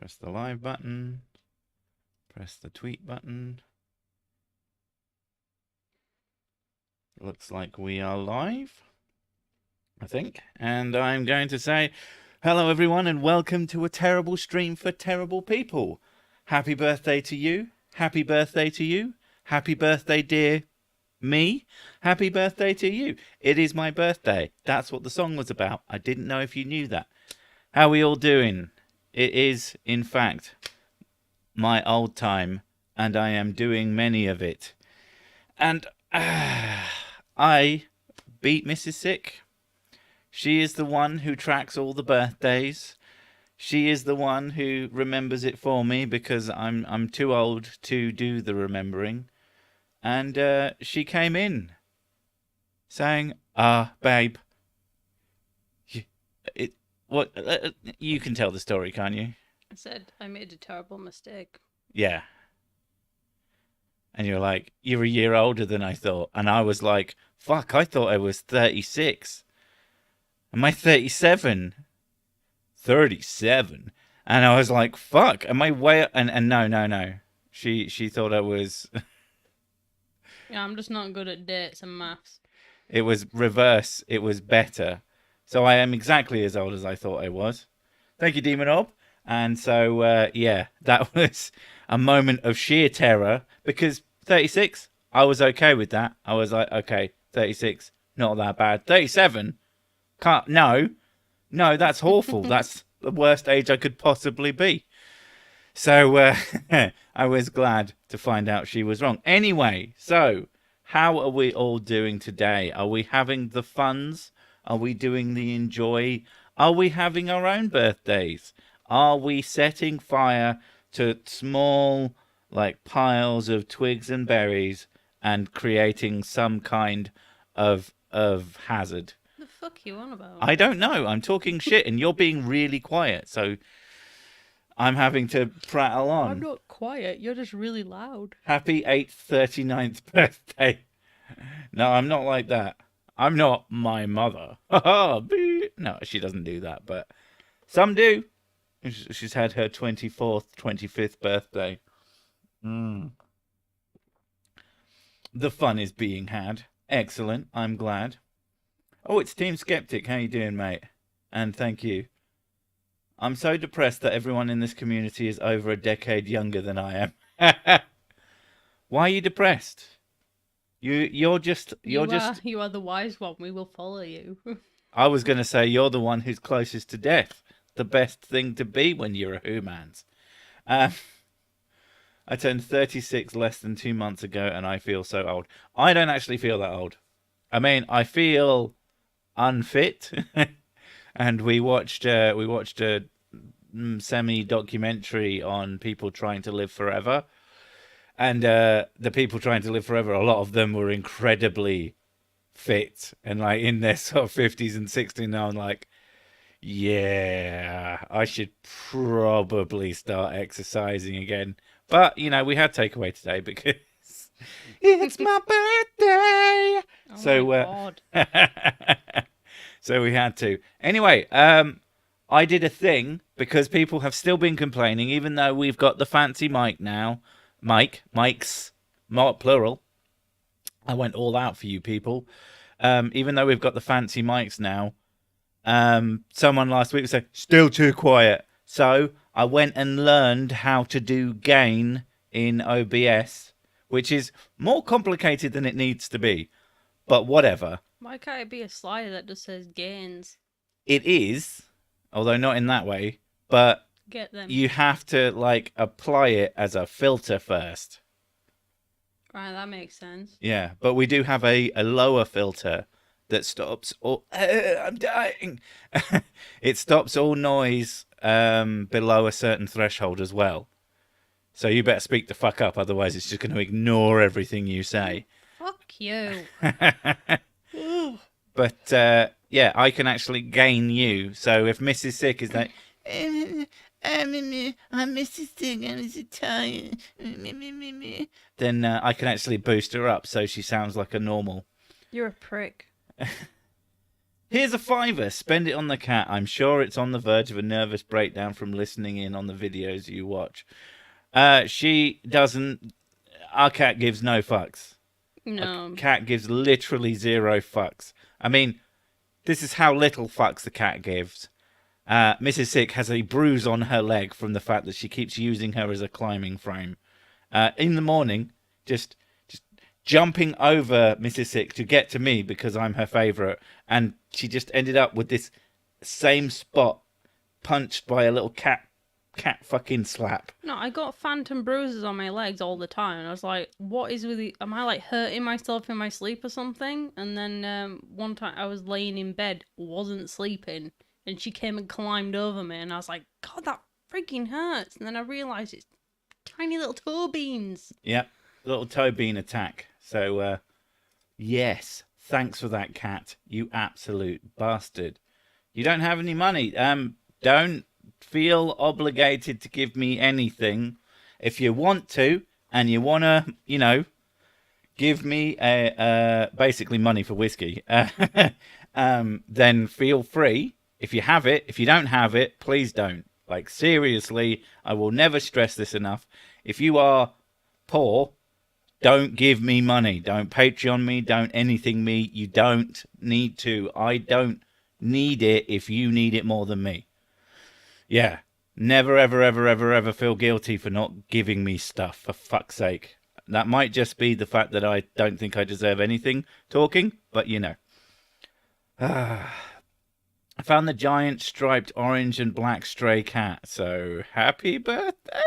Press the live button. Press the tweet button. Looks like we are live, I think. And I'm going to say, hello everyone and welcome to a terrible stream for terrible people. Happy birthday to you. Happy birthday to you. Happy birthday, dear me. Happy birthday to you. It is my birthday. That's what the song was about. I didn't know if you knew that. How are we all doing? It is, in fact, my old time, and I am doing many of it. And I beat Mrs. Sick. She is the one who tracks all the birthdays. She is the one who remembers it for me because I'm too old to do the remembering. And she came in saying, babe, you can tell the story, can't you? I said I made a terrible mistake. Yeah. And you're like, you're a year older than I thought. And I was like, fuck, I thought I was 36. Am I 37? 37. And I was like, fuck, am I way... And no. She thought I was... Yeah, I'm just not good at dates and maths. It was reverse. It was better. So I am exactly as old as I thought I was. Thank you, Demon Orb. And so, yeah, that was a moment of sheer terror because 36, I was okay with that. I was like, okay, 36, not that bad. 37, no, that's awful. That's the worst age I could possibly be. So I was glad to find out she was wrong. Anyway, so how are we all doing today? Are we having the funs? Are we doing the enjoy? Are we having our own birthdays? Are we setting fire to small, like, piles of twigs and berries and creating some kind of hazard? The fuck you on about? I don't know. I'm talking shit and you're being really quiet, so I'm having to prattle on. I'm not quiet. You're just really loud. Happy 839th birthday. No, I'm not like that. I'm not my mother. No, she doesn't do that, but some do. She's had her 24th, 25th birthday. The fun is being had. Excellent. I'm glad. Oh, it's Team Skeptic. How you doing, mate? And thank you. I'm so depressed that everyone in this community is over a decade younger than I am. Why are you depressed? You are the wise one. We will follow you. I was going to say you're the one who's closest to death. The best thing to be when you're a humans. I turned 36 less than 2 months ago, and I feel so old. I don't actually feel that old. I mean, I feel unfit. And we watched a semi-documentary on people trying to live forever. And the people trying to live forever, a lot of them were incredibly fit and like in their sort of 50s and 60s. Now I'm like, yeah, I should probably start exercising again. But, you know, we had takeaway today because it's my birthday. Oh my God. So we had to. Anyway, I did a thing because people have still been complaining, even though we've got the fancy mic now. Mics, plural. I went all out for you people. Even though we've got the fancy mics now, someone last week said, still too quiet. So I went and learned how to do gain in OBS, which is more complicated than it needs to be. But whatever. Why can't it be a slider that just says gains? It is, although not in that way. But get them. You have to like apply it as a filter first. Right, that makes sense. Yeah, but we do have a lower filter that stops all... I'm dying! It stops all noise below a certain threshold as well. So you better speak the fuck up, otherwise it's just going to ignore everything you say. Fuck you. But, yeah, I can actually gain you. So if Mrs. Sick is like... I'm Mrs. Sick, I'm so tired. Then I can actually boost her up so she sounds like a normal. You're a prick. Here's a £5. Spend it on the cat. I'm sure it's on the verge of a nervous breakdown from listening in on the videos you watch. She doesn't. Our cat gives no fucks. No. A cat gives literally 0 fucks. I mean, this is how little fucks the cat gives. Mrs. Sick has a bruise on her leg from the fact that she keeps using her as a climbing frame. In the morning, just jumping over Mrs. Sick to get to me because I'm her favourite, and she just ended up with this same spot punched by a little cat fucking slap. No, I got phantom bruises on my legs all the time, and I was like, what is with the... Am I, like, hurting myself in my sleep or something? And then one time I was laying in bed, wasn't sleeping, and she came and climbed over me, and I was like, God, that freaking hurts. And then I realised it's tiny little toe beans. Yep, little toe bean attack. So, yes, thanks for that, cat, you absolute bastard. You don't have any money. Don't feel obligated to give me anything. If you want to, and you want to, give me basically money for whiskey, then feel free. If you have it, if you don't have it, please don't. Like, seriously, I will never stress this enough. If you are poor, don't give me money. Don't Patreon me. Don't anything me. You don't need to. I don't need it if you need it more than me. Yeah. Never, ever, ever, ever, ever feel guilty for not giving me stuff, for fuck's sake. That might just be the fact that I don't think I deserve anything talking, but you know. I found the giant striped orange and black stray cat, so happy birthday!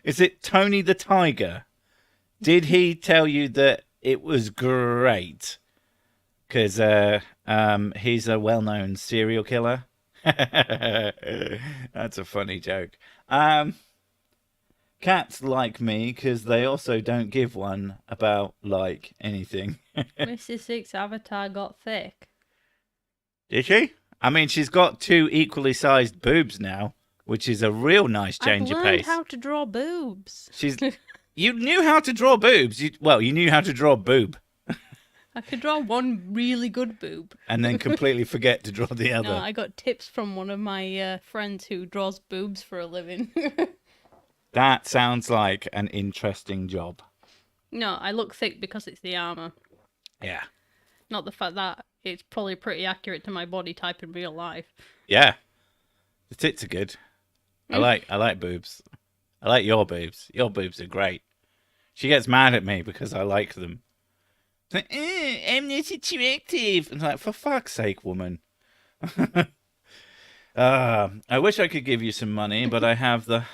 Is it Tony the Tiger? Did he tell you that it was great? Because he's a well-known serial killer. That's a funny joke. Cats like me because they also don't give one about, like, anything. Mrs. Six avatar got thick. Did she? I mean, she's got 2 equally sized boobs now, which is a real nice change of I've learned pace. how to draw boobs. You knew how to draw boobs. You knew how to draw boob. I could draw one really good boob. And then completely forget to draw the other. No, I got tips from one of my friends who draws boobs for a living. That sounds like an interesting job. No, I look thick because it's the armour. Yeah. Not the fact that it's probably pretty accurate to my body type in real life. Yeah. The tits are good. I like boobs. I like your boobs. Your boobs are great. She gets mad at me because I like them. It's like, I'm not attractive. It's like, for fuck's sake, woman. I wish I could give you some money, but I have the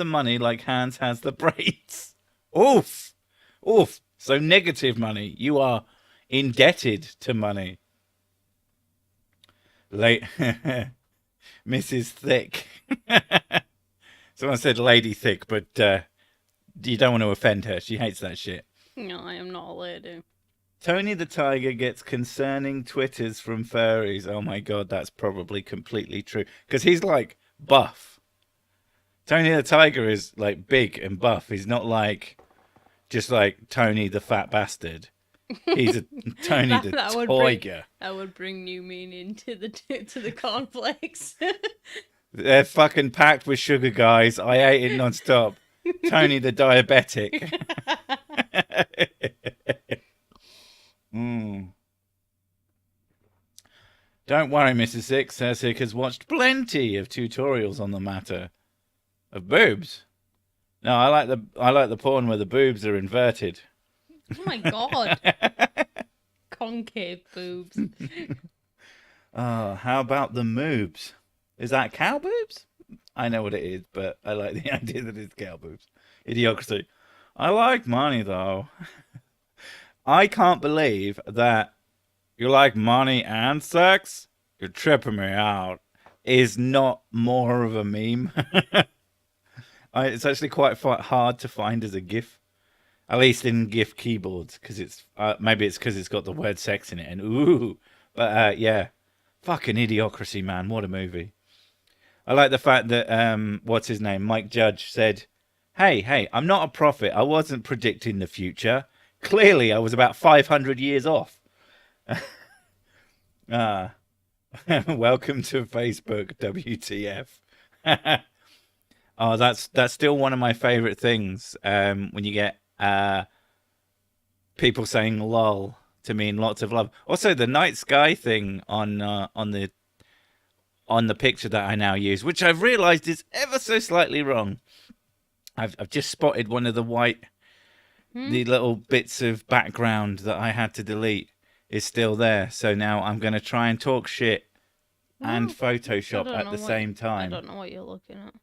money like Hans has the braids. Oof. Oof. So negative money. You are indebted to money. Mrs. Thick. Someone said Lady Thick, but you don't want to offend her. She hates that shit. No, I am not a lady. Tony the Tiger gets concerning Twitters from furries. Oh my god, that's probably completely true. Because he's like buff. Tony the Tiger is like big and buff. He's not like just like Tony the fat bastard. He's a Tony the Tiger. That would bring new meaning to the cornflakes. They're fucking packed with sugar, guys. I ate it non-stop. Tony the diabetic. Don't worry, Mrs. Six. Sick has watched plenty of tutorials on the matter of boobs. No, I like the porn where the boobs are inverted. Oh my god. Concave boobs. Oh, how about the moobs? Is that cow boobs? I know what it is, but I like the idea that it's cow boobs. Idiocracy. I like money, though. I can't believe that you like money and sex? You're tripping me out. Is not more of a meme. It's actually quite hard to find as a GIF. At least in GIF keyboards, because it's maybe it's because it's got the word sex in it. And ooh, but yeah, fucking Idiocracy, man, what a movie. I like the fact that what's his name, Mike Judge said, "Hey, I'm not a prophet. I wasn't predicting the future. Clearly, I was about 500 years off." Ah, welcome to Facebook, WTF. Oh, that's still one of my favorite things. When you get people saying "lol" to mean lots of love. Also, the night sky thing on the picture that I now use, which I've realised is ever so slightly wrong. I've just spotted one of the little bits of background that I had to delete is still there. So now I'm going to try and talk shit and Oh, I Photoshop don't at know the what same I time. don't know what you're looking at.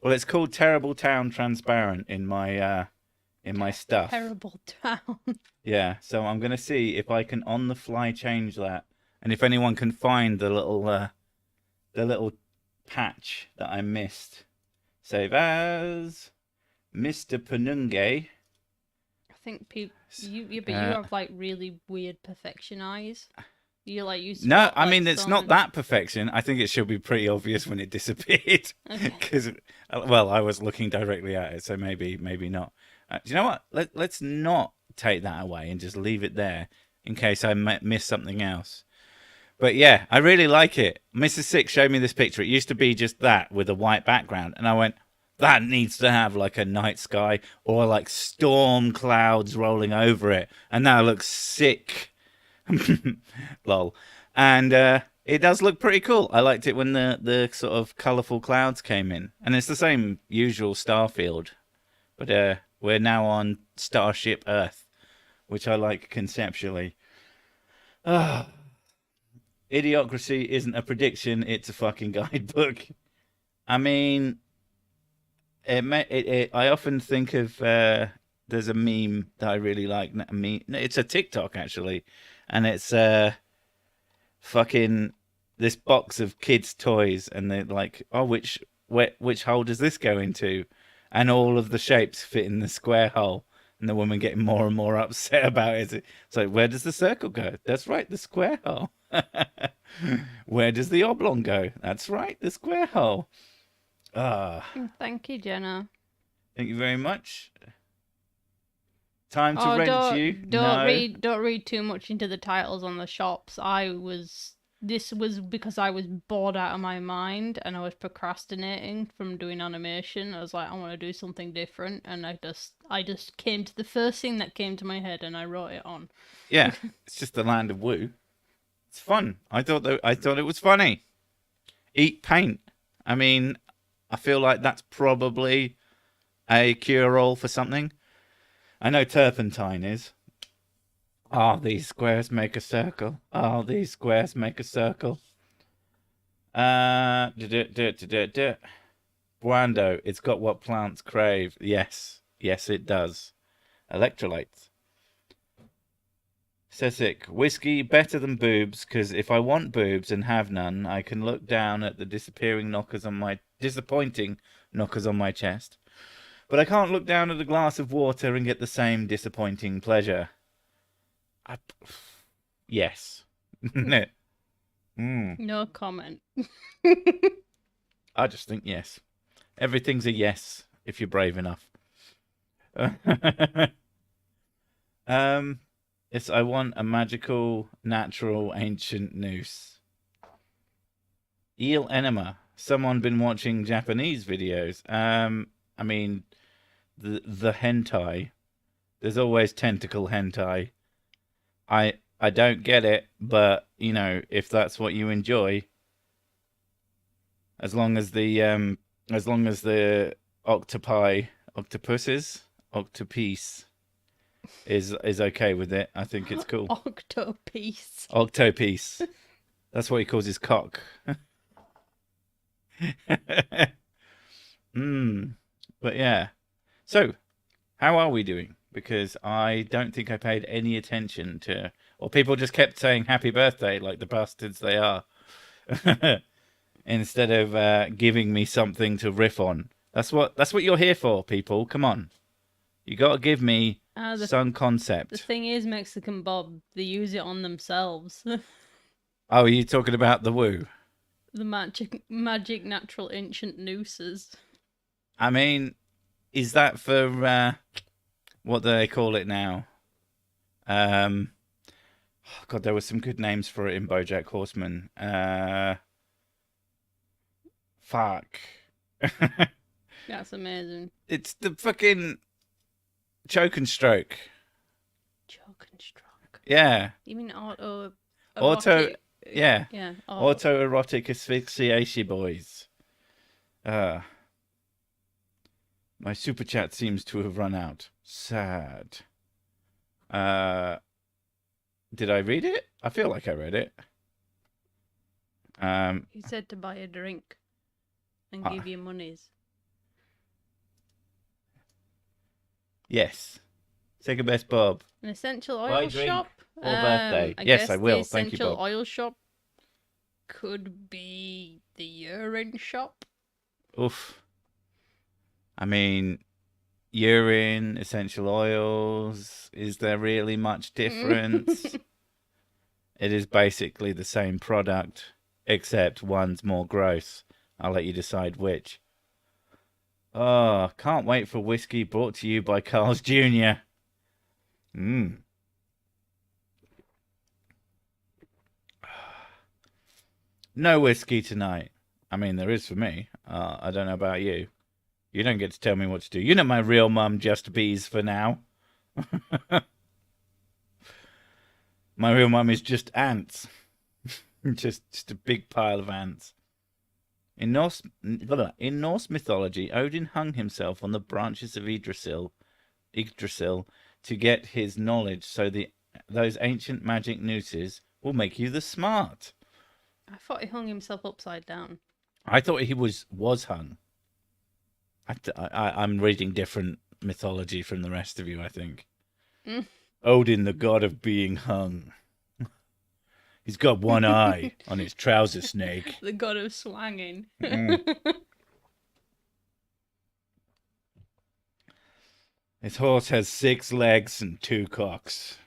Well, it's called Terrible Town Transparent in my stuff. Terrible town. Yeah, so I'm gonna see if I can on the fly change that, and if anyone can find the little patch that I missed. Save as Mr. Penunge. I think but you have like really weird perfection eyes. You like you No, spot, I like, mean, it's not that perfection. I think it should be pretty obvious when it disappeared. Okay. Because, well, I was looking directly at it, so maybe not. Do you know what? Let's not take that away and just leave it there in case I miss something else. But yeah, I really like it. Mrs. Six showed me this picture. It used to be just that with a white background. And I went, that needs to have like a night sky or like storm clouds rolling over it. And that looks sick. Lol. And it does look pretty cool. I liked it when the sort of colourful clouds came in. And it's the same usual star field. But we're now on Starship Earth, which I like conceptually. Idiocracy isn't a prediction, it's a fucking guidebook. I mean, I often think of there's a meme that I really like. It's a TikTok actually, and it's fucking this box of kids' toys, and they're like, oh, which hole does this go into? And all of the shapes fit in the square hole. And the woman getting more and more upset about it. It's like, where does the circle go? That's right, the square hole. Where does the oblong go? That's right, the square hole. Ah, Thank you, Jenna. thank you very much. Time to Oh, rent you. don't read too much into the titles on the shops. This was because I was bored out of my mind and I was procrastinating from doing animation. I was like, I want to do something different, and I just came to the first thing that came to my head and I wrote it on. Yeah, it's just the land of woo. It's fun. I thought it was funny. Eat paint. I mean, I feel like that's probably a cure-all for something. I know turpentine is. Oh, these squares make a circle. Oh, these squares make a circle. Brando, it's got what plants crave. Yes, it does. Electrolytes. Sessic, whiskey better than boobs, because if I want boobs and have none, I can look down at the disappointing knockers on my chest. But I can't look down at a glass of water and get the same disappointing pleasure. Yes. No comment. I just think yes. Everything's a yes if you're brave enough. Yes, I want a magical, natural, ancient noose. Eel enema. Someone been watching Japanese videos. I mean, the hentai. There's always tentacle hentai. I don't get it, but you know, if that's what you enjoy, as long as the octopus is okay with it, I think it's cool. Octopiece. Octopiece. That's what he calls his cock. But yeah. So, how are we doing? Because I don't think I paid any attention to, or people just kept saying happy birthday like the bastards they are. Instead of giving me something to riff on. That's what you're here for, people. Come on. You got to give me some concept. The thing is, Mexican Bob, they use it on themselves. Oh, are you talking about the woo? The magic natural ancient nooses. I mean, is that for what do they call it now? Oh, God, there were some good names for it in BoJack Horseman. Fuck. That's amazing. It's the fucking choke and stroke. Choke and stroke. Yeah. You mean auto? Auto. Yeah. Yeah. Autoerotic asphyxiation boys. My super chat seems to have run out. Sad. Did I read it? I feel like I read it. He said to buy a drink and give you monies. Yes. Second best Bob. An essential Buy oil drink shop? or birthday? I Yes, guess I will. The Thank you, essential Bob. oil shop could be the urine shop. Oof. I mean, urine, essential oils. Is there really much difference? It is basically the same product, except one's more gross. I'll let you decide which. Oh, can't wait for whiskey brought to you by Carl's Jr. No whiskey tonight. I mean, there is for me. I don't know about you. You don't get to tell me what to do. You know my real mum just bees for now. My real mum is just ants. just a big pile of ants. In Norse mythology, Odin hung himself on the branches of Yggdrasil to get his knowledge, so those ancient magic nooses will make you the smart. I thought he hung himself upside down. I thought he was hung. I'm reading different mythology from the rest of you, I think. Odin, the god of being hung. He's got one eye on his trouser snake. The god of swanging. His horse has 6 legs and 2 cocks.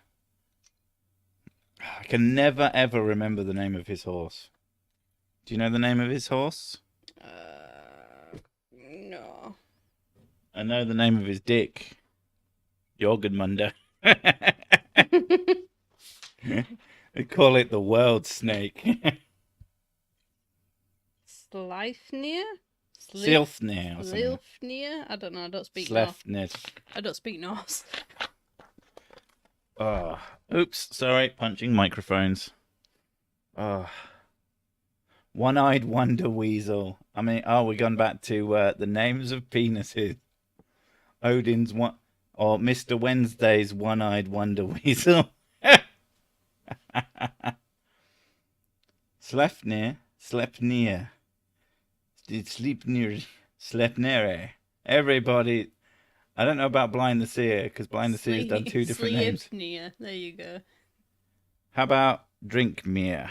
I can never ever remember the name of his horse. Do you know the name of his horse? No. I know the name of his dick. Jorgenmunder. They call it the world snake. Sleipnir? Silfnir or something. Silfnir? I don't know, I don't speak Norse. Slefnir. I don't speak Norse. Oh, oops, sorry, punching microphones. Oh. One-eyed wonder weasel. I mean, we're gone back to the names of penises. Odin's one, or Mr. Wednesday's one-eyed wonder weasel. Sleipnir. Sleipnir. Sleipnir. Everybody. I don't know about Blind the Seer, because Blind the Seer's done 2 different names. Sleipnir, there you go. How about Drinkmere?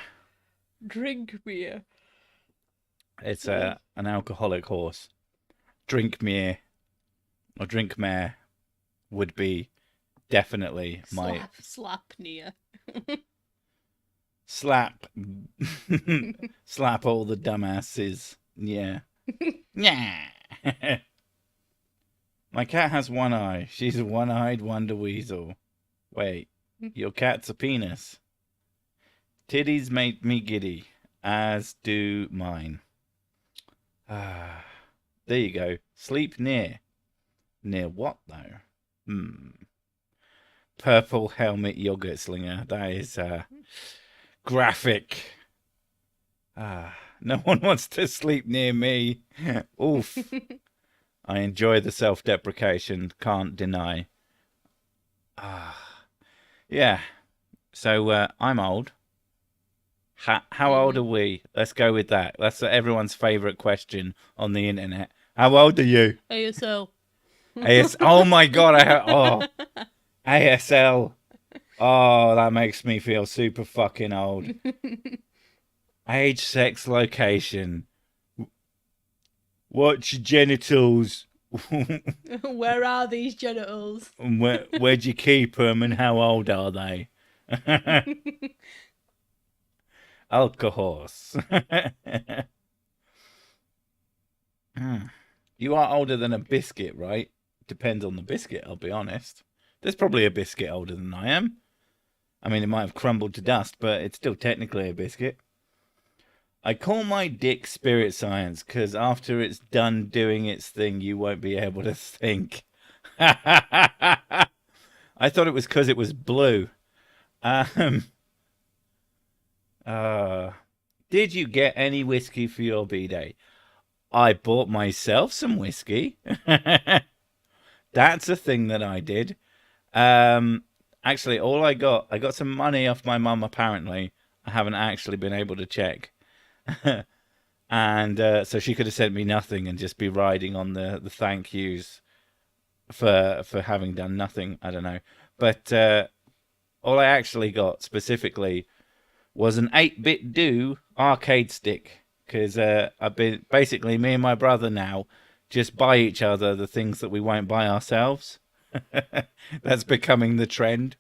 Drinkmere. It's an alcoholic horse. Drinkmere or Drinkmare would be definitely my Slapnir. slap slap all the dumbasses. Yeah. Yeah. My cat has one eye. She's a one-eyed wonder weasel. Wait, your cat's a penis. Titties make me giddy, as do mine. There you go. Sleep near. Near what, though? Purple helmet yogurt slinger. That is graphic. No one wants to sleep near me. Oof. I enjoy the self-deprecation. Can't deny. Yeah. So I'm old. How old are we? Let's go with that. That's everyone's favourite question on the internet. How old are you? ASL. Oh my god! ASL. Oh, that makes me feel super fucking old. Age, sex, location. What's your genitals? Where are these genitals? And where'd you keep them? And how old are they? Alcohol. You are older than a biscuit, right? Depends on the biscuit, I'll be honest. There's probably a biscuit older than I am. I mean, it might have crumbled to dust, but it's still technically a biscuit. I call my dick spirit science because after it's done doing its thing, you won't be able to think. I thought it was because it was blue. Um, did you get any whiskey for your B-Day? I bought myself some whiskey. That's a thing that I did. Actually, I got some money off my mum, apparently. I haven't actually been able to check. And so she could have sent me nothing and just be riding on the thank yous for having done nothing. I don't know. But all I actually got specifically was an 8-bit do arcade stick. Because I've been basically, me and my brother now just buy each other the things that we won't buy ourselves. That's becoming the trend.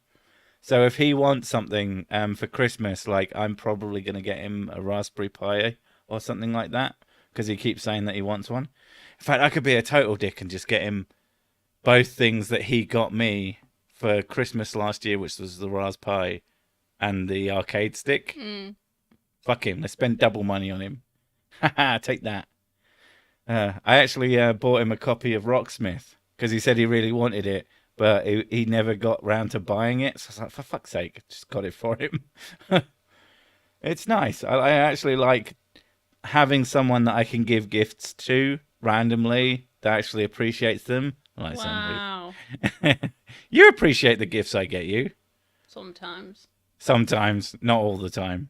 So if he wants something for Christmas, like I'm probably going to get him a Raspberry Pi or something like that, because he keeps saying that he wants one. In fact, I could be a total dick and just get him both things that he got me for Christmas last year, which was the Raspberry Pi and the arcade stick. Fuck him. Let's spend double money on him. Haha, take that. I actually bought him a copy of Rocksmith because he said he really wanted it, but he never got round to buying it. So I was like, for fuck's sake, just got it for him. It's nice. I actually like having someone that I can give gifts to randomly that actually appreciates them. Like Wow. You appreciate the gifts I get you. Sometimes. Sometimes, not all the time.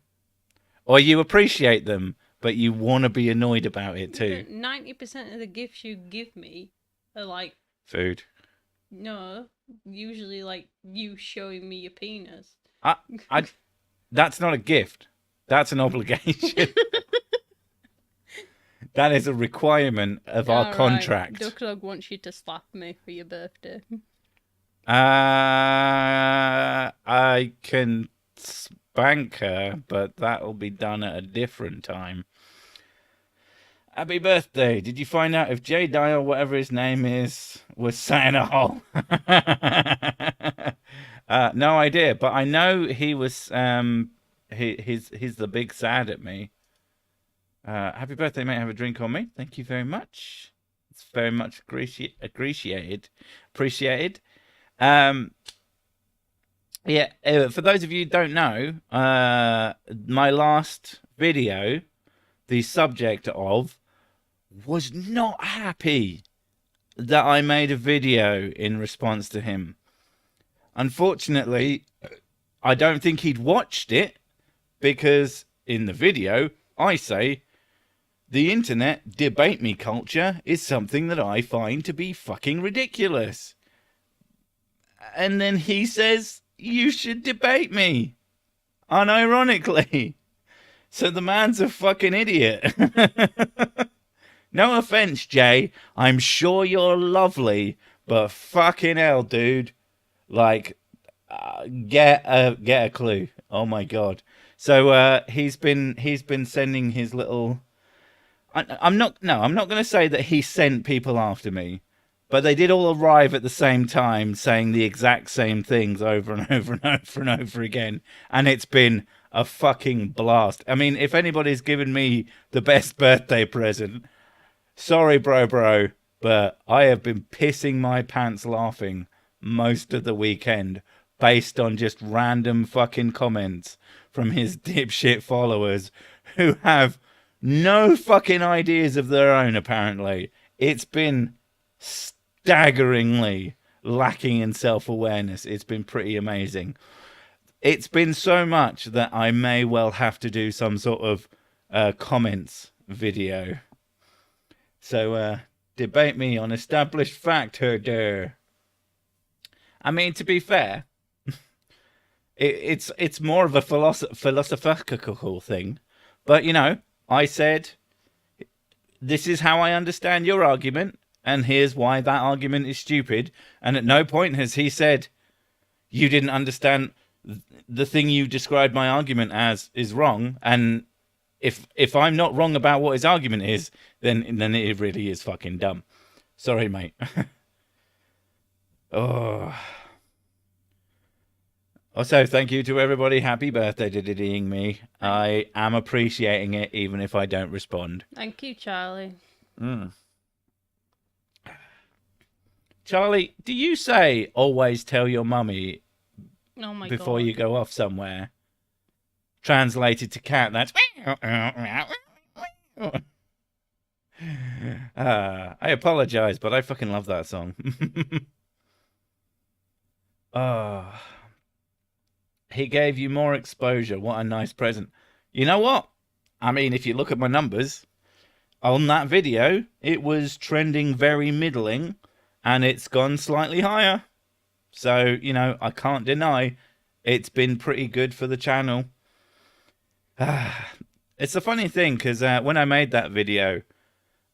Or you appreciate them, but you want to be annoyed about it too. 90% of the gifts you give me are like Food. no, usually like you showing me your penis. That's not a gift. That's an obligation. That is a requirement of our contract. Duck Dog wants you to slap me for your birthday. I can spank her, but that'll be done at a different time. Happy birthday. Did you find out if J Dial, whatever his name is, was sat in a hole? No idea, but I know he was he's the big sad at me. Happy birthday, mate. Have a drink on me. Thank you very much. It's very much appreciated. Yeah, for those of you who don't know, my last video, the subject of, was not happy that I made a video in response to him. Unfortunately, I don't think he'd watched it, because in the video, I say, the internet debate me culture is something that I find to be fucking ridiculous. And then he says, you should debate me. Unironically. So the man's a fucking idiot. No offense, Jay. I'm sure you're lovely, but fucking hell, dude. Like, get a clue. Oh my god. So he's been sending his little. I'm not going to say that he sent people after me, but they did all arrive at the same time, saying the exact same things over and over and over and over again, and it's been a fucking blast. I mean, if anybody's given me the best birthday present, sorry, bro, but I have been pissing my pants laughing most of the weekend based on just random fucking comments from his dipshit followers who have no fucking ideas of their own, apparently. It's been staggeringly lacking in self-awareness. It's been pretty amazing. It's been so much that I may well have to do some sort of comments video. So, debate me on established fact, herder. I mean, to be fair, it's more of a philosophical thing. But, you know, I said, this is how I understand your argument, and here's why that argument is stupid. And at no point has he said, you didn't understand the thing you described my argument as is wrong. And if I'm not wrong about what his argument is, then it really is fucking dumb. Sorry, mate. Oh, Also, thank you to everybody. Happy birthday to diddying me. I am appreciating it, even if I don't respond. Thank you, Charlie. Charlie, do you say always tell your mummy Oh my before god. you go off somewhere? Translated to cat, that's... I apologize, but I fucking love that song. He gave you more exposure. What a nice present. You know what? I mean, if you look at my numbers, on that video, it was trending very middling, and it's gone slightly higher. So, you know, I can't deny it's been pretty good for the channel. It's a funny thing, because when I made that video,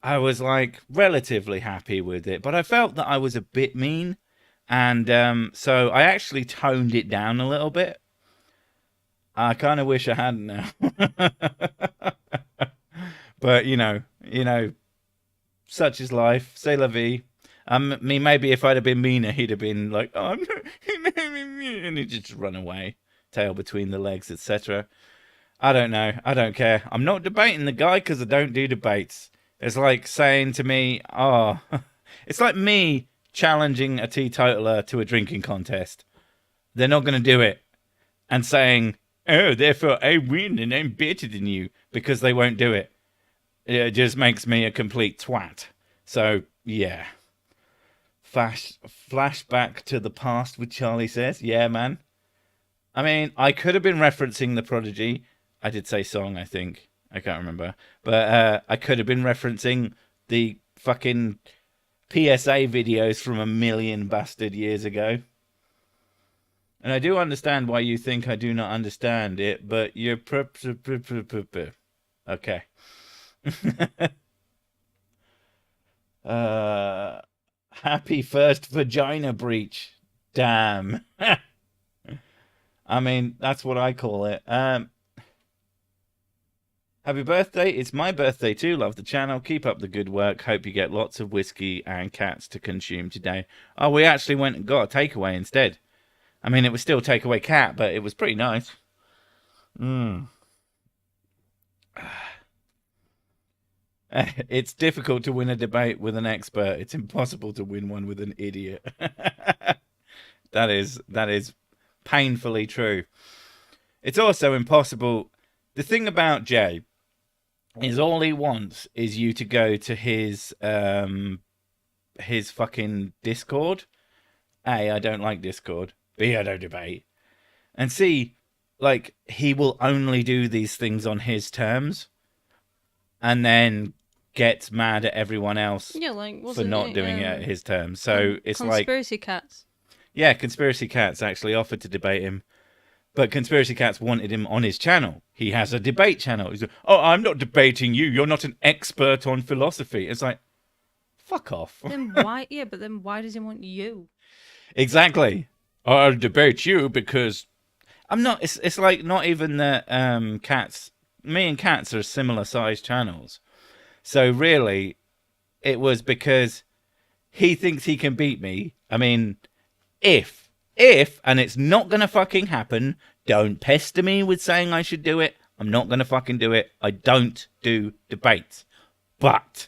I was, like, relatively happy with it, but I felt that I was a bit mean, and so I actually toned it down a little bit. I kind of wish I hadn't now. But, you know, such is life. C'est la vie. Maybe if I'd have been meaner, he'd have been like, oh, and he'd just run away, tail between the legs, etc. I don't know. I don't care. I'm not debating the guy because I don't do debates. It's like saying to me, oh, it's like me challenging a teetotaler to a drinking contest. They're not going to do it. And saying, oh, therefore I win and I'm better than you, because they won't do it. It just makes me a complete twat. So, yeah. Flashback to the past with Charlie says. Yeah, man. I mean, I could have been referencing The Prodigy. I did say song, I think. I can't remember. But I could have been referencing the fucking PSA videos from a million bastard years ago. And I do understand why you think I do not understand it, but you're... Okay. Happy first vagina breach. Damn. I mean, that's what I call it. Happy birthday. It's my birthday too. Love the channel. Keep up the good work. Hope you get lots of whiskey and cats to consume today. Oh, we actually went and got a takeaway instead. I mean, it was still takeaway cat, but it was pretty nice. It's difficult to win a debate with an expert. It's impossible to win one with an idiot. That is painfully true. It's also impossible. The thing about Jay is all he wants is you to go to his fucking Discord. A, I don't like Discord. B, I don't debate. And C, like, he will only do these things on his terms and then gets mad at everyone else for not doing it at his terms. So it's like... Conspiracy Cats. Yeah, Conspiracy Cats actually offered to debate him. But Conspiracy Cats wanted him on his channel. He has a debate channel. He's like, oh, I'm not debating you. You're not an expert on philosophy. It's like, fuck off. Then why? Yeah, but then why does he want you? Exactly. I'll debate you because I'm not. It's like not even that. Cats. Me and Cats are similar sized channels. So really, it was because he thinks he can beat me. I mean, if, and it's not going to fucking happen, don't pester me with saying I should do it. I'm not going to fucking do it. I don't do debates. But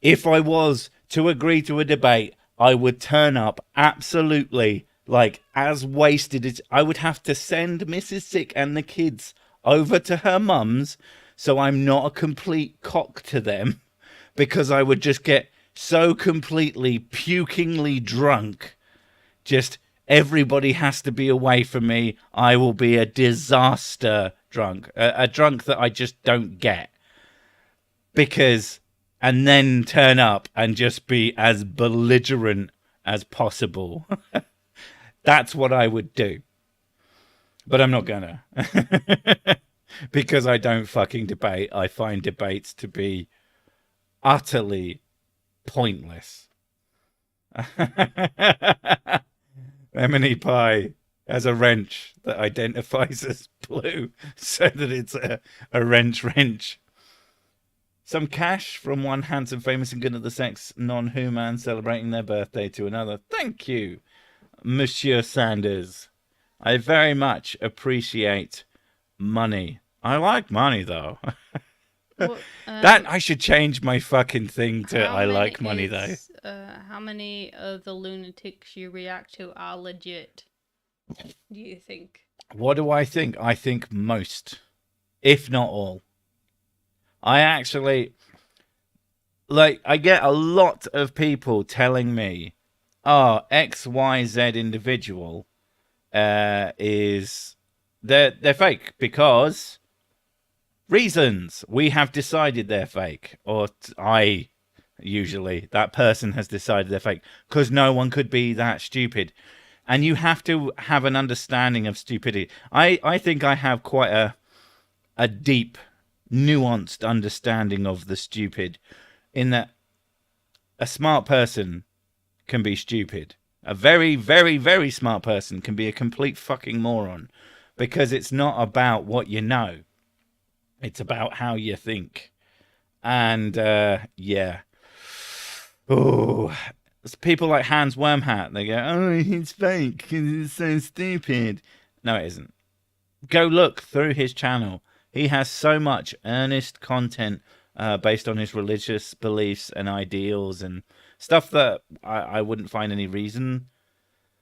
if I was to agree to a debate, I would turn up absolutely like as wasted as I would have to send Mrs. Sick and the kids over to her mum's so I'm not a complete cock to them, because I would just get so completely pukingly drunk. Just everybody has to be away from me. I will be a disaster drunk. A drunk that I just don't get. And then turn up and just be as belligerent as possible. That's what I would do. But I'm not gonna. Because I don't fucking debate. I find debates to be utterly pointless. Lemony Pie has a wrench that identifies as blue so that it's a wrench. Some cash from one handsome, famous and good at the sex non-who man celebrating their birthday to another. Thank you, Monsieur Sanders. I very much appreciate money. I like money though. What, That I should change my fucking thing to how I many like money though. how many of the lunatics you react to are legit? Do you think? What do I think? I think most, if not all. I actually I get a lot of people telling me, "Oh, XYZ individual is they're fake because reasons. We have decided they're fake." Or I usually that person has decided they're fake because no one could be that stupid. And you have to have an understanding of stupidity. I think I have quite a deep, nuanced understanding of the stupid, in that a smart person can be stupid. A very, very, very smart person can be a complete fucking moron, because it's not about what you know. It's about how you think. And, yeah. Oh, people like Hans Wormhat, they go, "Oh, it's fake because it's so stupid." No, it isn't. Go look through his channel. He has so much earnest content based on his religious beliefs and ideals and stuff that I wouldn't find any reason.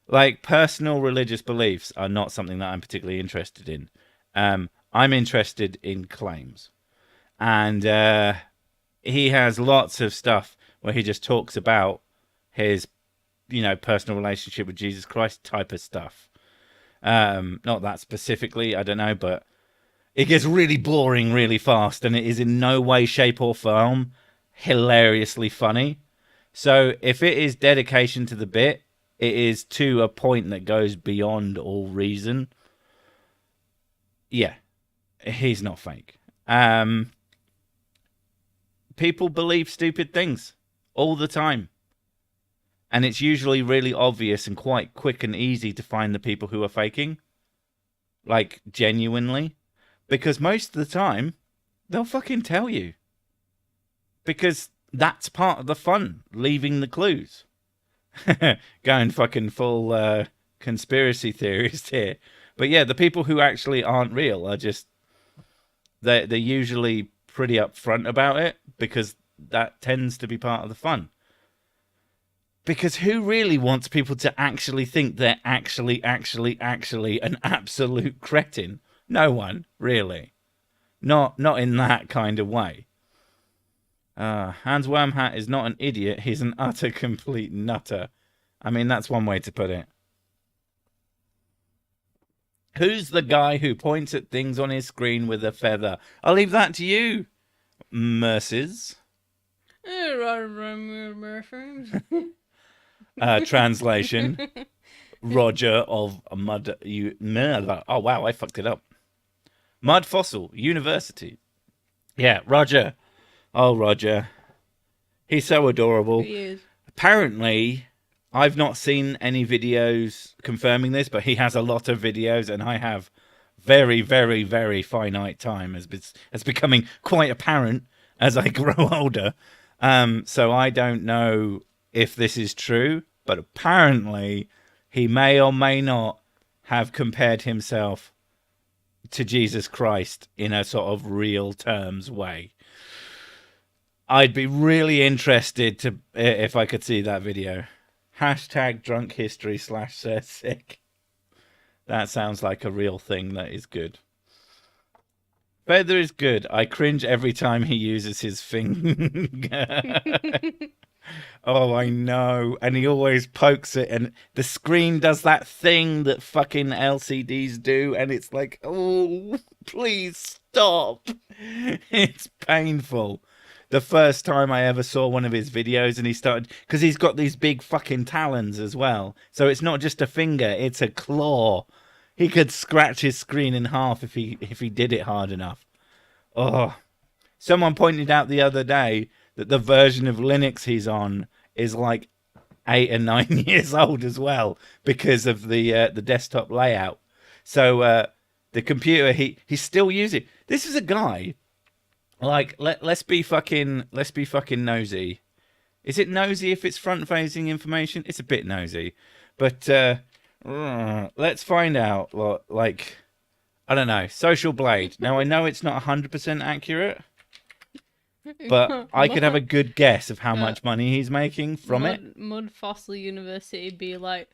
Like, personal religious beliefs are not something that I'm particularly interested in. I'm interested in claims. And he has lots of stuff where he just talks about his, personal relationship with Jesus Christ type of stuff. Not that specifically, I don't know, but it gets really boring really fast, and it is in no way, shape, or form hilariously funny. So if it is dedication to the bit, it is to a point that goes beyond all reason. Yeah, he's not fake. People believe stupid things all the time. And it's usually really obvious and quite quick and easy to find the people who are faking. Like, genuinely. Because most of the time, they'll fucking tell you. Because that's part of the fun, leaving the clues. Going fucking full conspiracy theorist here. But yeah, the people who actually aren't real are just... They're usually pretty upfront about it, because that tends to be part of the fun. Because who really wants people to actually think they're actually an absolute cretin? No one, really. Not in that kind of way. Hans Wormhat is not an idiot. He's an utter complete nutter. I mean, that's one way to put it. Who's the guy who points at things on his screen with a feather? I'll leave that to you, Merces. Translation. Roger of Mud... Oh, wow, I fucked it up. Mud Fossil University. Yeah, Roger. Oh, Roger. He's so adorable. He is. Apparently, I've not seen any videos confirming this, but he has a lot of videos, and I have very, very, very finite time as becoming quite apparent as I grow older. So I don't know if this is true, but apparently he may or may not have compared himself to Jesus Christ in a sort of real terms way. I'd be really interested to if I could see that video. Hashtag drunk history / sick. That sounds like a real thing that is good. Feather is good. I cringe every time he uses his finger. Oh, I know. And he always pokes it, and the screen does that thing that fucking LCDs do, and it's like, oh, please stop. It's painful. The first time I ever saw one of his videos, and he started... Because he's got these big fucking talons as well. So it's not just a finger, it's a claw. He could scratch his screen in half if he did it hard enough. Oh. Someone pointed out the other day that the version of Linux he's on is like 8 or 9 years old as well, because of the desktop layout. So the computer he's still using. This is a guy, like, let's be fucking nosy. Is it nosy if it's front facing information? It's a bit nosy, but Let's find out. Like, I don't know. Social Blade. Now, I know it's not 100% accurate, but I could have a good guess of how much money he's making from it. Mud Fossil University be like,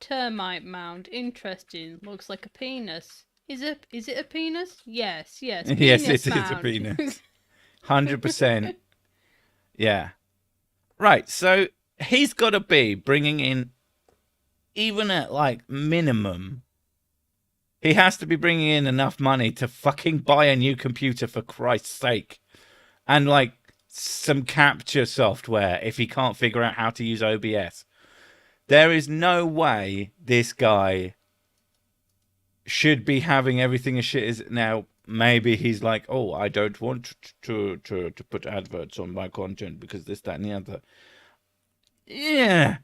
termite mound, interesting, looks like a penis. Is it a penis? Yes, Yes, penis it is a mound. penis. 100%. Yeah. Right, so he's got to be bringing in, even at like minimum, he has to be bringing in enough money to fucking buy a new computer, for Christ's sake. And like some capture software if he can't figure out how to use OBS. There is no way this guy should be having everything as shit as now. Maybe he's like, oh, I don't want to put adverts on my content because this, that, and the other. Yeah.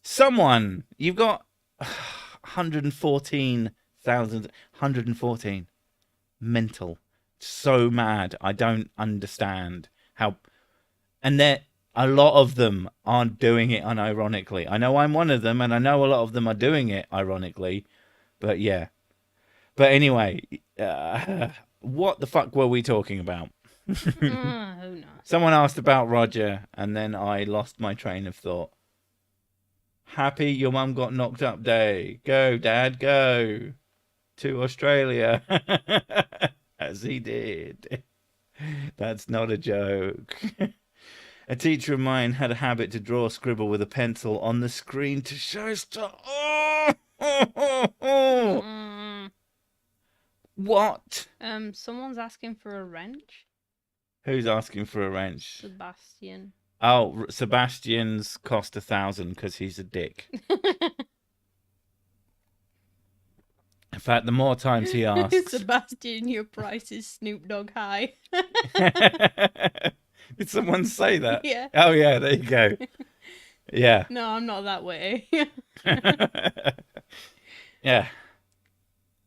Someone, you've got 114,000, 114. Mental. So mad. I don't understand how. And a lot of them aren't doing it unironically. I know I'm one of them, and I know a lot of them are doing it ironically. But yeah. But anyway, what the fuck were we talking about? Who knows? Someone asked about Roger, and then I lost my train of thought. Happy your mum got knocked up day. Go, Dad, go to Australia. As he did. That's not a joke. A teacher of mine had a habit to draw scribble with a pencil on the screen to show stuff. What? Someone's asking for a wrench. Who's asking for a wrench? Sebastian. Oh, Sebastian's cost 1,000 because he's a dick. In fact, the more times he asks... Sebastian, your price is Snoop Dogg high. Did someone say that? Yeah. Oh, yeah, there you go. Yeah. No, I'm not that way. Yeah.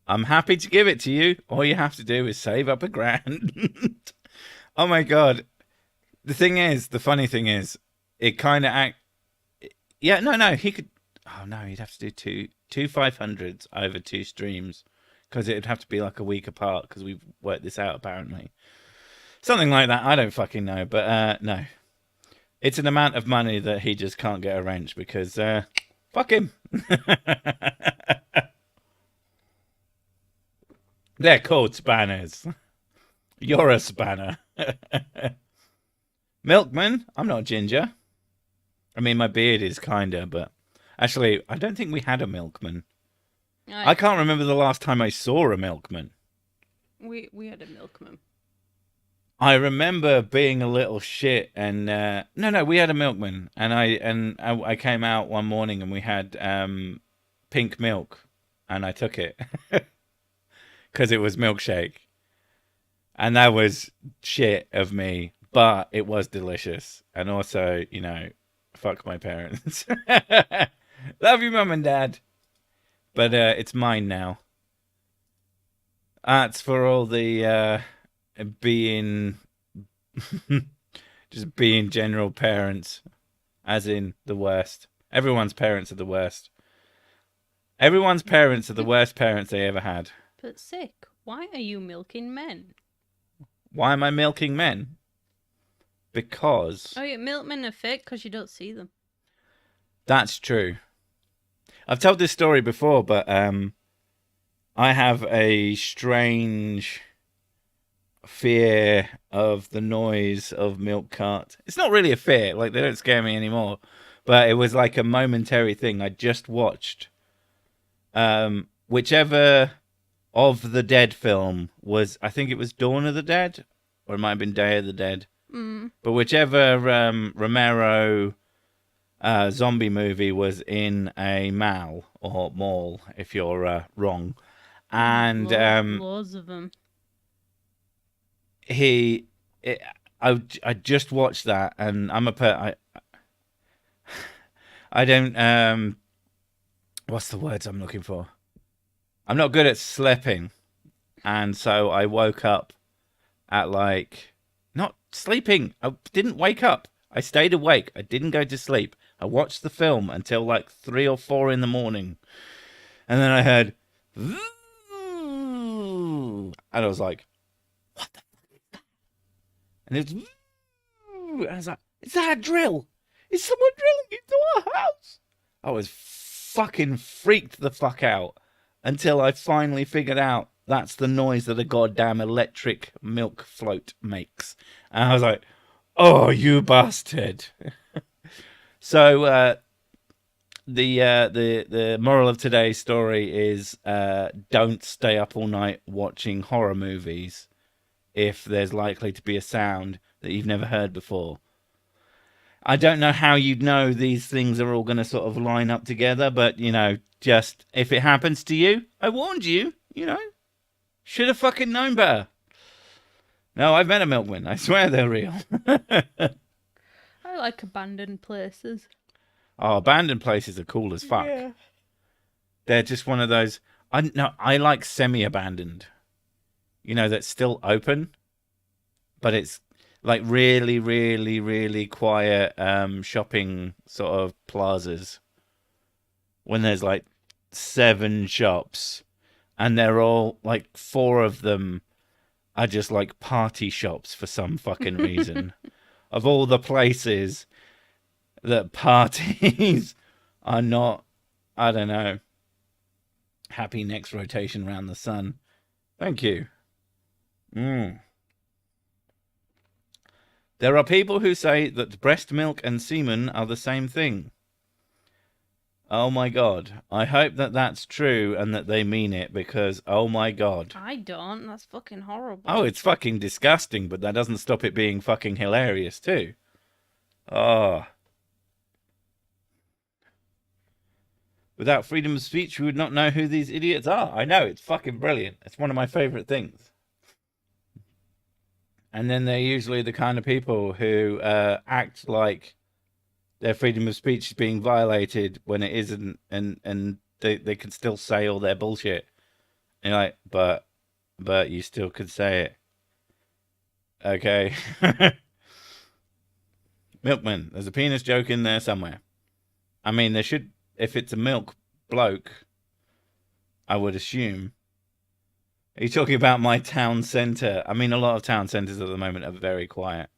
I'm happy to give it to you. All you have to do is save up £1,000. Oh, my God. The funny thing is, it kind of Yeah, no, he could... Oh, no, he'd have to do two 500s over 2 streams because it'd have to be like a week apart because we've worked this out, apparently. Something like that. I don't fucking know, but no. It's an amount of money that he just can't get a wrench because fuck him. They're called spanners. You're a spanner. Milkman? I'm not ginger. I mean, my beard is kinda, but... Actually, I don't think we had a milkman. I can't remember the last time I saw a milkman. We had a milkman. I remember being a little shit, and no, we had a milkman, and I came out one morning and we had pink milk, and I took it because it was milkshake, and that was shit of me, but it was delicious, and also, you know, fuck my parents. Love you, Mum and Dad, but it's mine now. That's for all the being just being general parents, as in the worst. Everyone's parents are the worst. Everyone's parents are the worst parents they ever had. But sick, why are you milking men? Why am I milking men? Because... Oh, yeah, milkmen are fake because you don't see them. That's true. I've told this story before, but I have a strange fear of the noise of milk cart. It's not really a fear, like they don't scare me anymore, but it was like a momentary thing. I just watched whichever of the Dead film was, I think it was Dawn of the Dead, or it might have been Day of the Dead. But whichever Romero zombie movie was in a mall, or mall if you're wrong, and loads of them. I just watched that, and I'm I don't what's the words I'm looking for? I'm not good at sleeping, and so I woke up at like, not sleeping. I didn't wake up. I stayed awake. I didn't go to sleep. I watched the film until like 3 or 4 in the morning. And then I heard, and I was like, what the fuck? And it was, and I was like, is that a drill? Is someone drilling into our house? I was fucking freaked the fuck out until I finally figured out that's the noise that a goddamn electric milk float makes. And I was like, oh, you bastard. So the moral of today's story is don't stay up all night watching horror movies if there's likely to be a sound that you've never heard before. I don't know how you'd know these things are all going to sort of line up together, but, you know, just if it happens to you, I warned you, you know. Should have fucking known better. No, I've met a milkman. I swear they're real. I like abandoned places. Oh, abandoned places are cool as fuck. Yeah. They're just one of those. I like semi-abandoned. You know, that's still open, but it's like really, really, really quiet shopping sort of plazas. When there's like 7 shops, and they're all like 4 of them are just like party shops for some fucking reason. Of all the places that parties are not, I don't know, happy next rotation round the sun. Thank you. There are people who say that breast milk and semen are the same thing. Oh my god. I hope that that's true and that they mean it because, oh my god. I don't. That's fucking horrible. Oh, it's fucking disgusting, but that doesn't stop it being fucking hilarious too. Oh. Without freedom of speech, we would not know who these idiots are. I know, it's fucking brilliant. It's one of my favourite things. And then they're usually the kind of people who act like their freedom of speech is being violated when it isn't, and they can still say all their bullshit. And you're like, but you still could say it. Okay. Milkman, there's a penis joke in there somewhere. I mean, there should, if it's a milk bloke, I would assume. Are you talking about my town centre? I mean, a lot of town centres at the moment are very quiet.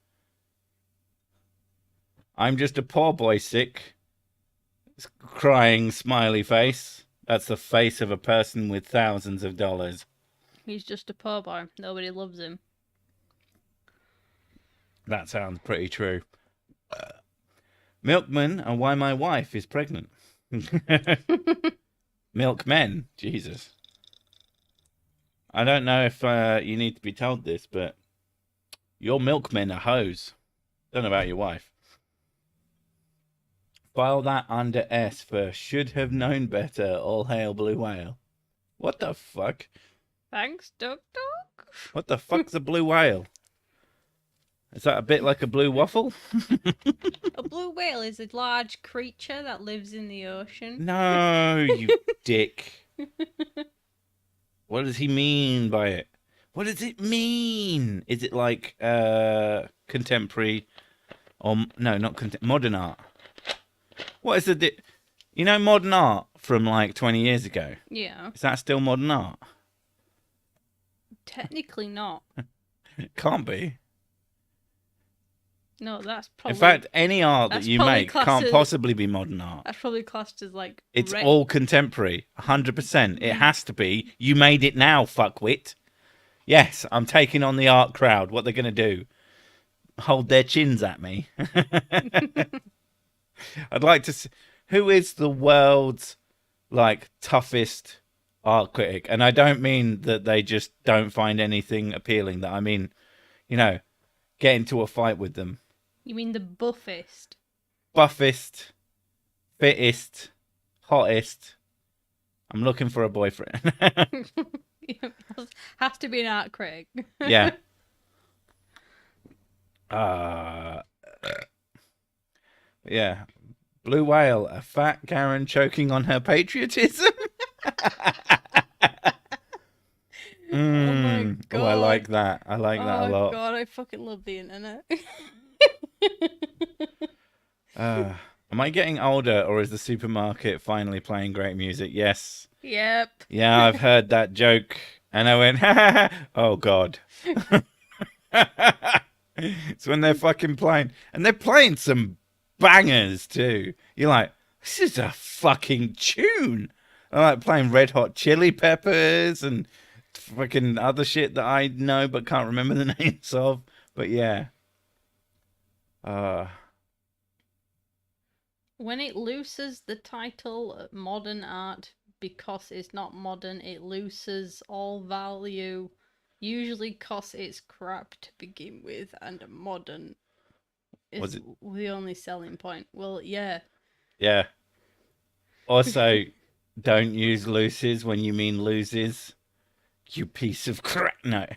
I'm just a poor boy sick. Crying smiley face. That's the face of a person with thousands of dollars. He's just a poor boy. Nobody loves him. That sounds pretty true. Milkman and why my wife is pregnant. Milkmen. Jesus. I don't know if you need to be told this, but your milkmen are hoes. Don't know about your wife. File that under S for should have known better. All hail blue whale. What the fuck? Thanks, Duck Duck. What the fuck's a blue whale? Is that a bit like a blue waffle? A blue whale is a large creature that lives in the ocean. No, you dick. What does he mean by it? What does it mean? Is it like contemporary or no, not modern art? What is the you know modern art from like 20 years ago? Yeah. Is that still modern art? Technically not. It can't be. No, that's probably... In fact, any art that you make can't as... possibly be modern art. That's probably classed as like... It's all contemporary, 100%. It has to be. You made it now, fuckwit. Yes, I'm taking on the art crowd. What they're going to do? Hold their chins at me. I'd like to see... Who is the world's, like, toughest art critic? And I don't mean that they just don't find anything appealing. That I mean, you know, get into a fight with them. You mean the buffest? Buffest, fittest, hottest. I'm looking for a boyfriend. Has to be an art critic. Yeah. Yeah. Blue whale, a fat Karen choking on her patriotism. Oh my god. Oh, I like that. I like that a lot. Oh god, I fucking love the internet. Am I getting older, or is the supermarket finally playing great music? Yes. Yep. Yeah, I've heard that joke, and I went, oh god. It's when they're fucking playing, and they're playing some bangers too. You're like, this is a fucking tune. I like playing Red Hot Chili Peppers and fucking other shit that I know but can't remember the names of. But yeah, uh, When it loses the title modern art because it's not modern, it loses all value. Usually cause it's crap to begin with, and modern was is it? the only selling point. Well, yeah. Yeah. Also, don't use looses when you mean loses. You piece of crap. No.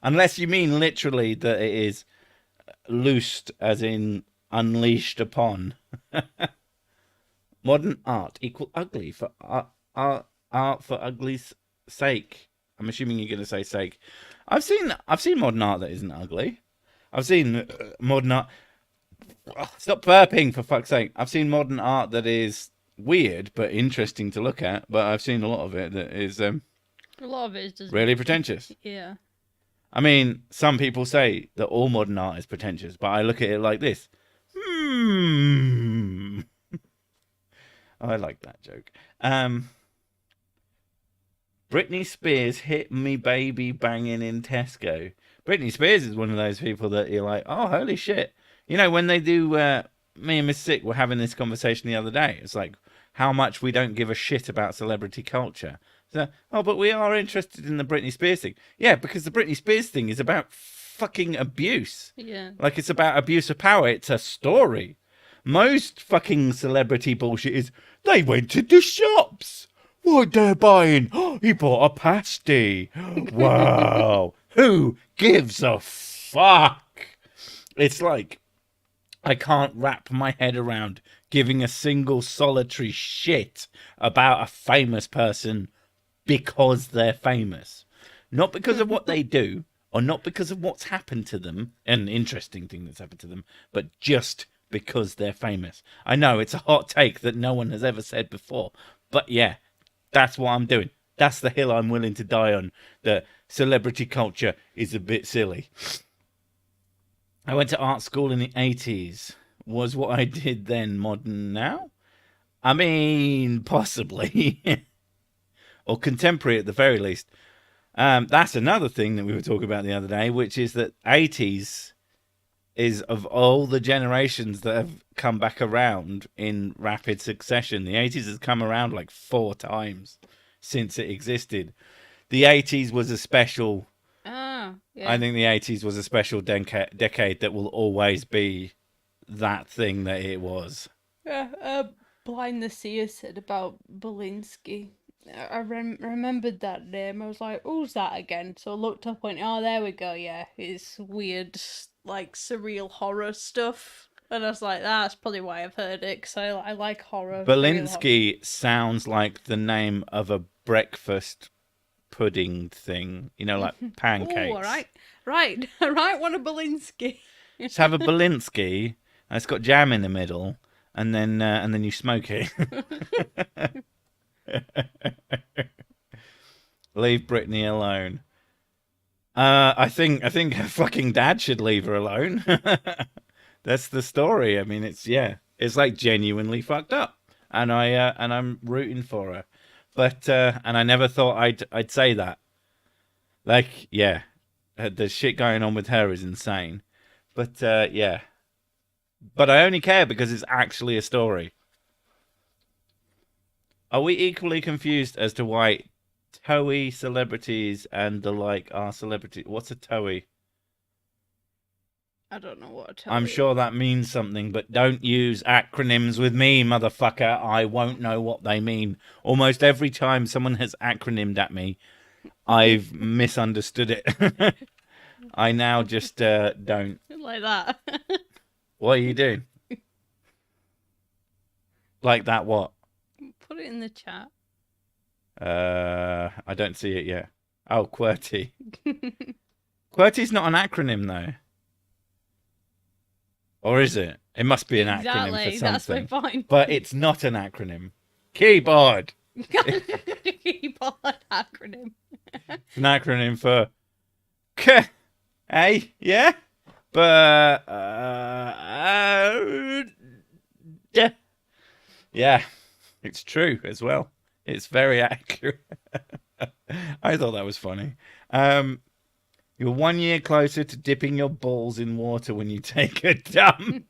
Unless you mean literally that it is loosed, as in unleashed upon. Modern art equal ugly for art for ugly's sake. I'm assuming you're going to say sake. I've seen modern art that isn't ugly. I've seen modern art. Stop burping, for fuck's sake. I've seen modern art that is weird but interesting to look at, but I've seen a lot of it that is A lot of it is just really pretentious. yeah. I mean, some people say that all modern art is pretentious, but I look at it like this. I like that joke. Britney Spears hit me baby banging in Tesco. Britney Spears is one of those people that you're like, oh, holy shit. You know, when they do, me and Miss Sick were having this conversation the other day. It's like how much we don't give a shit about celebrity culture. So, oh, but we are interested in the Britney Spears thing. Yeah, because the Britney Spears thing is about fucking abuse. Yeah. Like, it's about abuse of power. It's a story. Most fucking celebrity bullshit is they went to the shops. What they're buying? He bought a pasty. Wow. Who gives a fuck? It's like I can't wrap my head around giving a single solitary shit about a famous person because they're famous. Not because of what they do, or not because of what's happened to them, an interesting thing that's happened to them, but just because they're famous. I know it's a hot take that no one has ever said before, but yeah, that's what I'm doing. That's the hill I'm willing to die on, that celebrity culture is a bit silly. I went to art school in the 80s. Was what I did then modern now? I mean, possibly. Or contemporary at the very least. That's another thing that we were talking about the other day, which is that 80s is, of all the generations that have come back around in rapid succession, the 80s has come around like 4 times since it existed. The 80s was a special... Yeah. I think the 80s was a special decade that will always be that thing that it was. Yeah, Blind the Seer said about Belinsky. I remembered that name. I was like, who's that again? So I looked up and oh, there we go. Yeah, it's weird, like surreal horror stuff. And I was like, that's probably why I've heard it, because I like horror. Belinsky sounds like the name of a breakfast pudding thing, you know, like pancakes. Oh, all right. Right. One of Belinsky. Just have a Belinsky, and it's got jam in the middle, and then you smoke it. Leave Britney alone. I think her fucking dad should leave her alone. That's the story. I mean, it's like genuinely fucked up, and I'm rooting for her. But and I never thought I'd say that. Like, yeah, the shit going on with her is insane. But yeah, but I only care because it's actually a story. Are we equally confused as to why TOEI celebrities and the like are celebrities? What's a TOEI? I don't know what. I'm sure that means something, but don't use acronyms with me, motherfucker. I won't know what they mean. Almost every time someone has acronymed at me, I've misunderstood it. I now just don't. Like that. What are you doing? Like that what? Put it in the chat. I don't see it yet. Oh, QWERTY. QWERTY's not an acronym, though. Or is it? It must be an acronym for something. That's my point. But it's not an acronym. Keyboard! Keep on an acronym. It's an acronym for K. A, yeah? But, yeah. Yeah, it's true as well. It's very accurate. I thought that was funny. You're 1 year closer to dipping your balls in water when you take a dump.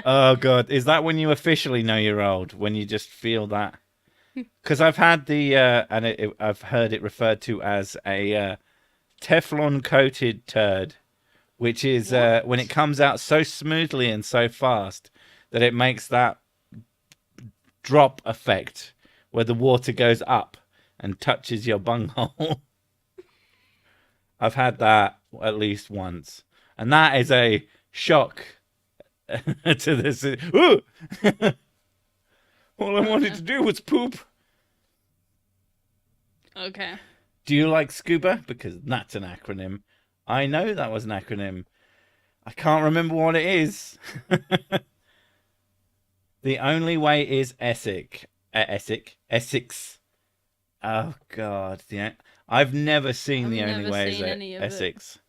Oh, God. Is that when you officially know you're old? When you just feel that? Because I've had I've heard it referred to as a Teflon coated turd, which is when it comes out so smoothly and so fast that it makes that drop effect where the water goes up and touches your bunghole. I've had that at least once, and that is a shock to this. Ooh! All I wanted to do was poop. Okay. Do you like scuba? Because that's an acronym. I know that was an acronym. I can't remember what it is. The only way is Essex. Essex. Oh, God. I've never seen I've The Only never Way seen is any of Essex.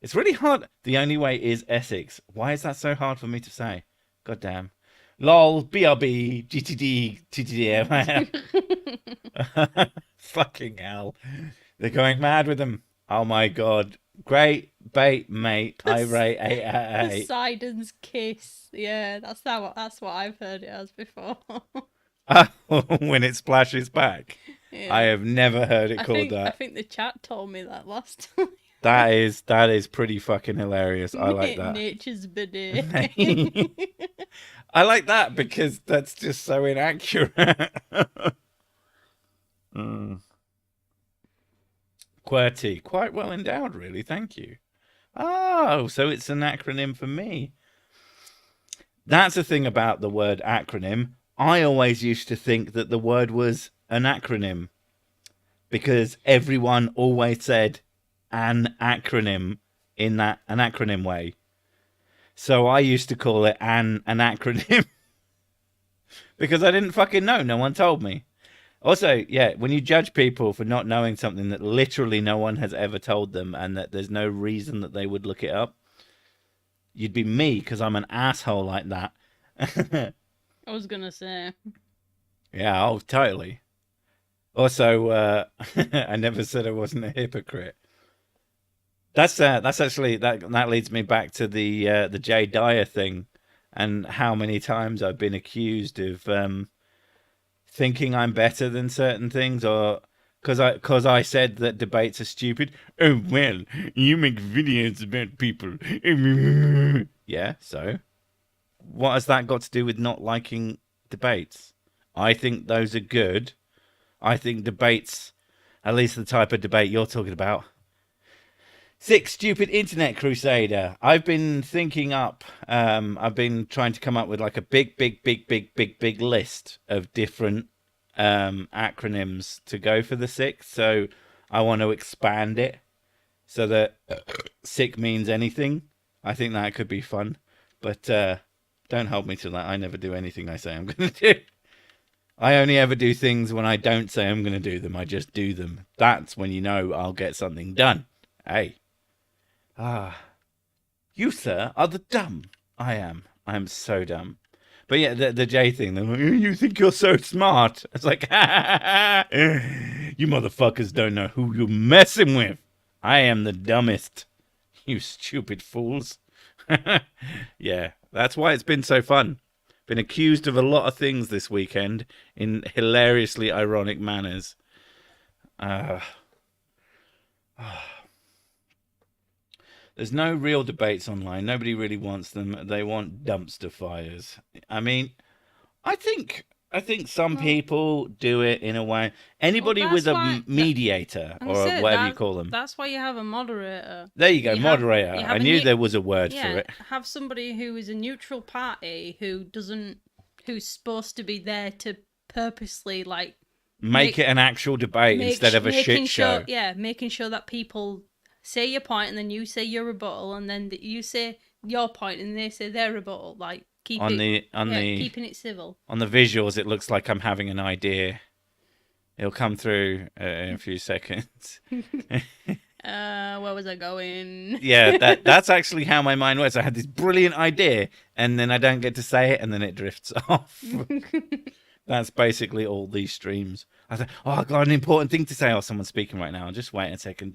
It's really hard. The only way is Essex. Why is that so hard for me to say? God damn. LOL, BRB, GTD, TTDM. Fucking hell. They're going mad with them. Oh my God. Great bait, mate. I rate 8 out of 8. Poseidon's kiss. Yeah, that's what I've heard it as before. When it splashes back. Yeah. I have never heard it I called think, that. I think the chat told me that last time. That is pretty fucking hilarious. I like that. Nature's bidet. I like that because that's just so inaccurate. QWERTY, quite well endowed, really. Thank you. Oh, so it's an acronym for me. That's the thing about the word acronym. I always used to think that the word was an acronym because everyone always said an acronym in that an acronym way. So I used to call it an acronym because I didn't fucking know. No one told me. Also, yeah, when you judge people for not knowing something that literally no one has ever told them and that there's no reason that they would look it up, you'd be me because I'm an asshole like that. I was gonna say. Yeah, oh, totally. Also, I never said I wasn't a hypocrite. That's actually that leads me back to the Jay Dyer thing, and how many times I've been accused of thinking I'm better than certain things, or because I said that debates are stupid. Oh well, you make videos about people. Yeah, so what has that got to do with not liking debates? I think those are good. I think debates, at least the type of debate you're talking about. Sick, stupid internet crusader. I've been thinking up. I've been trying to come up with like a big list of different acronyms to go for the sick. So I want to expand it so that sick means anything. I think that could be fun. But don't hold me to that. I never do anything I say I'm going to do. I only ever do things when I don't say I'm going to do them. I just do them. That's when you know I'll get something done. Hey. You, sir, are the dumb. I am so dumb. But yeah, the J thing, they're like, you think you're so smart. It's like, you motherfuckers don't know who you're messing with. I am the dumbest. You stupid fools. Yeah, that's why it's been so fun. Been accused of a lot of things this weekend in hilariously ironic manners. There's no real debates online. Nobody really wants them. They want dumpster fires. I mean, I think some people do it in a way. Anybody Well, with that's a why- mediator And or that's it, whatever you call them. That's why you have a moderator. There you go, you moderator. have I a knew ne- there was a word for Yeah, it. have somebody who is a neutral party who's supposed to be there to purposely like Make it an actual debate instead of a shit show. Yeah, making sure that people say your point and then you say your rebuttal and then you say your point and they say their rebuttal. Like, keeping it civil. On the visuals, it looks like I'm having an idea. It'll come through in a few seconds. Where was I going? Yeah, that's actually how my mind works. I had this brilliant idea, and then I don't get to say it, and then it drifts off. That's basically all these streams. I thought, oh, I got an important thing to say. Oh, someone's speaking right now. Just wait a second.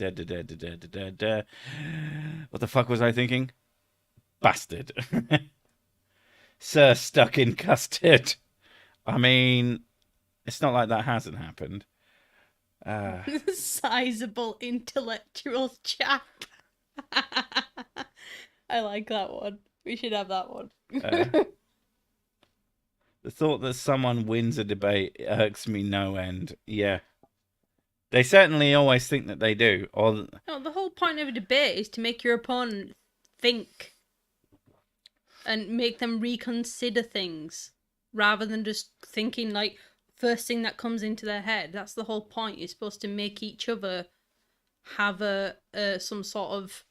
What the fuck was I thinking? Bastard. Sir stuck in custard. I mean, it's not like that hasn't happened. Sizable intellectual chap. I like that one. We should have that one. The thought that someone wins a debate irks me no end. Yeah. They certainly always think that they do. Or no, the whole point of a debate is to make your opponent think and make them reconsider things rather than just thinking like first thing that comes into their head. That's the whole point. You're supposed to make each other have some sort of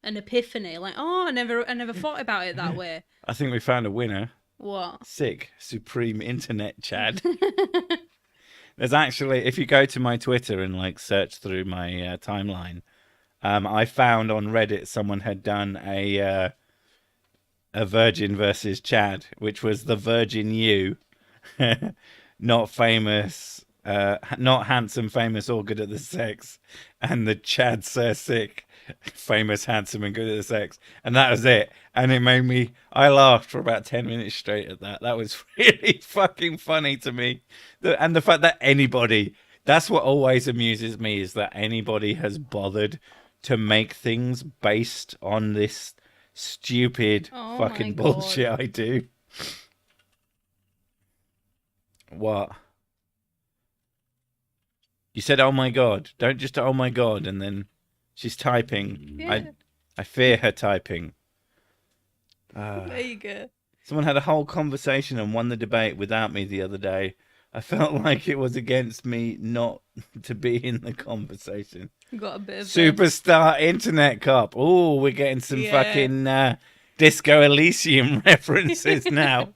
an epiphany. Like, oh, I never thought about it that way. I think we found a winner. What? Sick. Supreme Internet Chad. There's actually, if you go to my Twitter and like search through my timeline, I found on Reddit someone had done a Virgin versus Chad, which was the Virgin you, not famous, not handsome, famous, or good at the sex, and the Chad Sir Sick, famous, handsome, and good at the sex, and that was it. And it made me, I laughed for about 10 minutes straight at that. That was really fucking funny to me. And the fact that anybody, that's what always amuses me, is that anybody has bothered to make things based on this stupid fucking bullshit I do. What? You said, oh my God. Don't just, oh my God, and then she's typing. Yeah. I fear her typing. There you go. Someone had a whole conversation and won the debate without me the other day. I felt like it was against me not to be in the conversation. Got a bit of Superstar Internet Cop. Oh, we're getting some fucking Disco Elysium references now.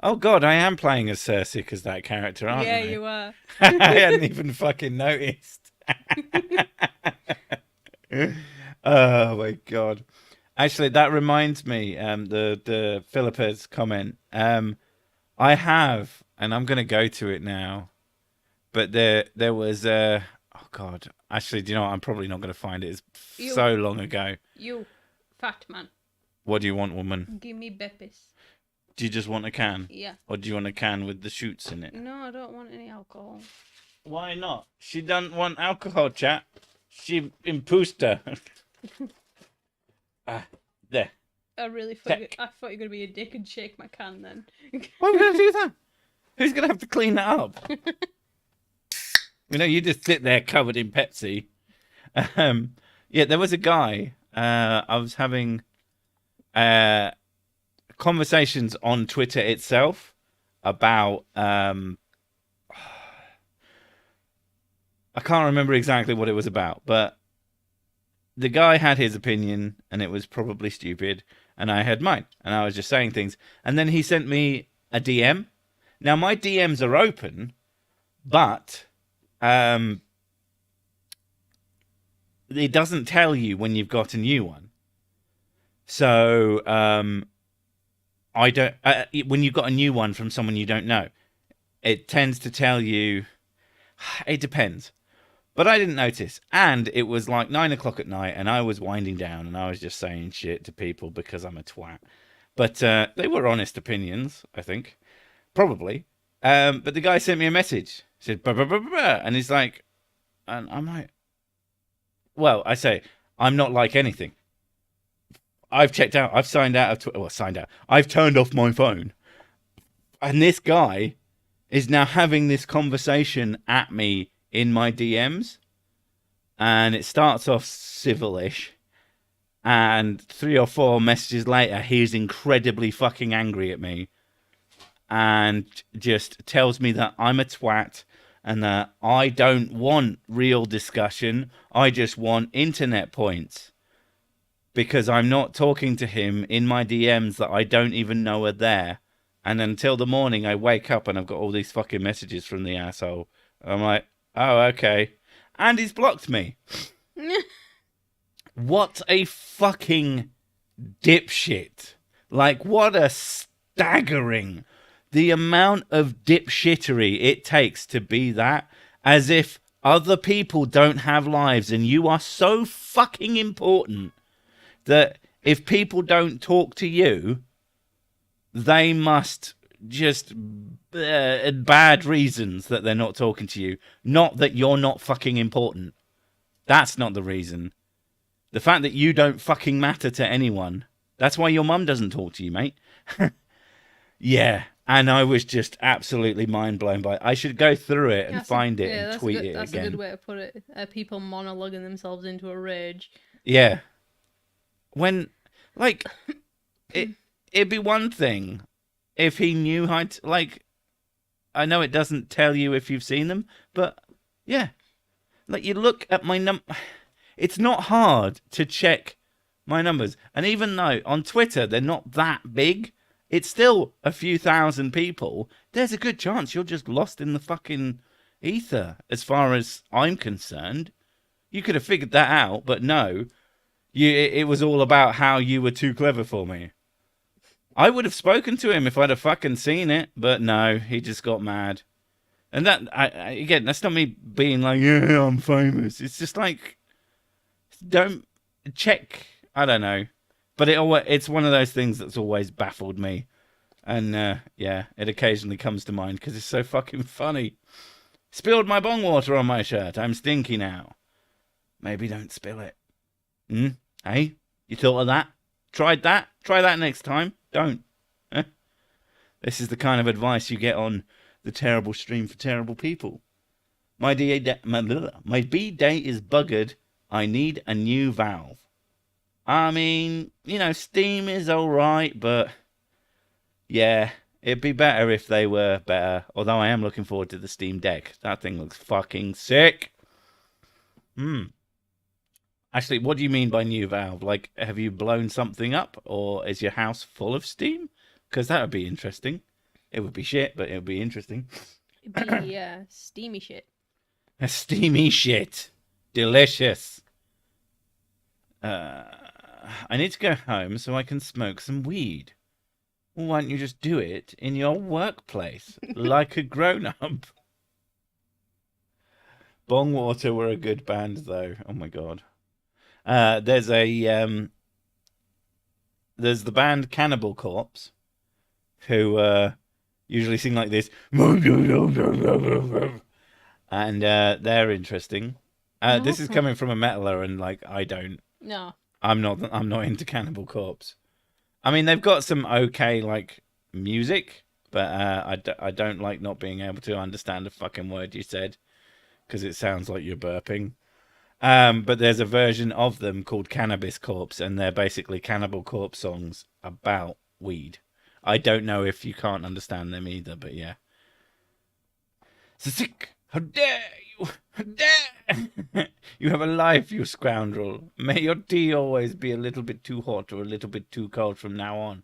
Oh God, I am playing as Cersei as that character, aren't I? Yeah, you are. I hadn't even fucking noticed. Oh my God. Actually, that reminds me, the Philippa's comment. I have, and I'm going to go to it now, but there was oh God. Actually, do you know what? I'm probably not going to find it. It's so long ago. You, fat man. What do you want, woman? Give me Beppis. Do you just want a can? Yeah. Or do you want a can with the shoots in it? No, I don't want any alcohol. Why not? She doesn't want alcohol, chat. She imposter. There. I really thought I thought you were going to be a dick and shake my can then. Why are we going to do that? Who's going to have to clean that up? You know, you just sit there covered in Pepsi. Yeah, there was a guy. I was having conversations on Twitter itself about I can't remember exactly what it was about, but the guy had his opinion and it was probably stupid, and I had mine, and I was just saying things, and then he sent me a DM. Now my DMs are open, but it doesn't tell you when you've got a new one. So I don't when you've got a new one from someone you don't know, it tends to tell you. It depends, but I didn't notice, and it was like 9 o'clock at night, and I was winding down, and I was just saying shit to people because I'm a twat. But they were honest opinions, I think, probably. But the guy sent me a message. He said, bah, bah, bah, bah, bah, and he's like, and I'm like, well, I say, I'm not like anything. I've checked out. I've signed out of Twitter. Well, signed out. I've turned off my phone. And this guy is now having this conversation at me in my DMs. And it starts off civilish. And 3 or 4 messages later, he's incredibly fucking angry at me. And just tells me that I'm a twat. And that I don't want real discussion. I just want internet points. because I'm not talking to him in my DMs that I don't even know are there. And until the morning, I wake up and I've got all these fucking messages from the asshole. I'm like, oh, okay. And he's blocked me. What a fucking dipshit. Like, what a staggering. The amount of dipshittery it takes to be that, as if other people don't have lives and you are so fucking important that if people don't talk to you, they must just bad reasons that they're not talking to you. Not that you're not fucking important. That's not the reason. The fact that you don't fucking matter to anyone. That's why your mum doesn't talk to you, mate. Yeah. And I was just absolutely mind blown by it. I should go through it and find it and tweet it again. That's a good way to put it. People monologuing themselves into a rage. Yeah. When, like, it'd be one thing if he knew how to, like, I know it doesn't tell you if you've seen them, but yeah. Like, you look at my it's not hard to check my numbers. And even though on Twitter they're not that big, it's still a few thousand people. There's a good chance you're just lost in the fucking ether, as far as I'm concerned. You could have figured that out, but no. It was all about how you were too clever for me. I would have spoken to him if I'd have fucking seen it, but no, he just got mad. And that, again, that's not me being like, yeah, I'm famous. It's just like, don't check. I don't know. But it's one of those things that's always baffled me. And, yeah, it occasionally comes to mind because it's so fucking funny. Spilled my bong water on my shirt. I'm stinky now. Maybe don't spill it. Hey, you thought of that? Tried that? Try that next time. Don't. This is the kind of advice you get on the terrible stream for terrible people. My B-day is buggered. I need a new valve. I mean, Steam is alright, but yeah, it'd be better if they were better. Although I am looking forward to the Steam Deck. That thing looks fucking sick. Actually, what do you mean by new valve? Like, have you blown something up, or is your house full of steam? Because that would be interesting. It would be shit, but it would be interesting. It'd be steamy shit. A steamy shit. Delicious. I need to go home so I can smoke some weed. Well, why don't you just do it in your workplace, like a grown-up? Bongwater were a good band, though. Oh my god. There's the band Cannibal Corpse, who usually sing like this, and they're interesting. This is coming from a metaler, and like No. I'm not into Cannibal Corpse. I mean, they've got some okay like music, but I don't like not being able to understand a fucking word you said because it sounds like you're burping. But there's a version of them called Cannabis Corpse, and they're basically Cannibal Corpse songs about weed. I don't know if you can't understand them either, but yeah. Sick! How dare you! How dare! You have a life, you scoundrel. May your tea always be a little bit too hot or a little bit too cold from now on.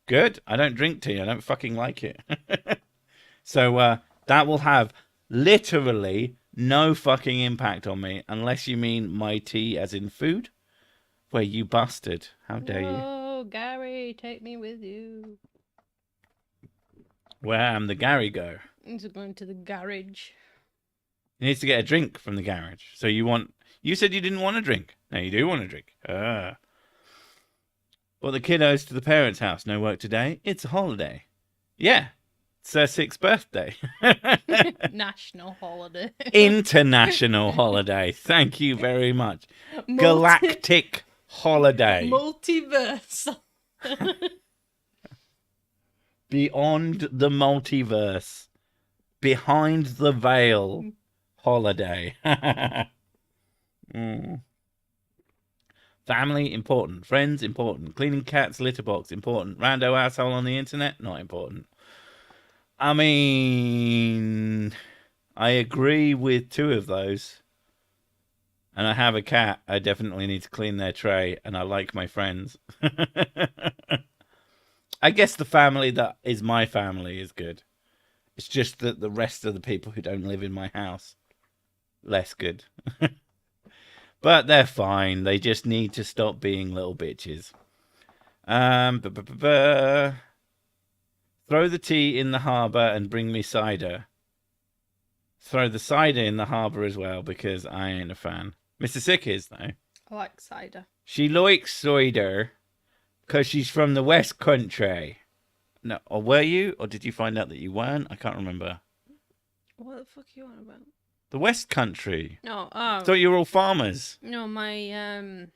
Good. I don't drink tea. I don't fucking like it. So that will have literally no fucking impact on me, unless you mean my tea as in food. Where you bastard. How dare you? Oh, Gary, take me with you. Where am the Gary go? He's going to the garage. He needs to get a drink from the garage. So you said you didn't want a drink. Now you do want a drink. Well, the kiddos to the parents' house. No work today. It's a holiday. Yeah. It's their 6th birthday. National holiday. International holiday. Thank you very much. Galactic holiday. Multiverse. Beyond the multiverse. Behind the veil. Holiday. Family, important. Friends, important. Cleaning cats, litter box, important. Rando asshole on the internet, not important. I mean, I agree with 2 of those. and I have a cat, I definitely need to clean their tray, and I like my friends. I guess the family that is my family is good. It's just that the rest of the people who don't live in my house, less good. But they're fine. They just need to stop being little bitches. Throw the tea in the harbour and bring me cider. Throw the cider in the harbour as well, because I ain't a fan. Mr. Sick is, though. I like cider. She likes cider because she's from the West Country. No, or were you? Or did you find out that you weren't? I can't remember. What the fuck are you on about? The West Country. No, I thought you were all farmers. no, my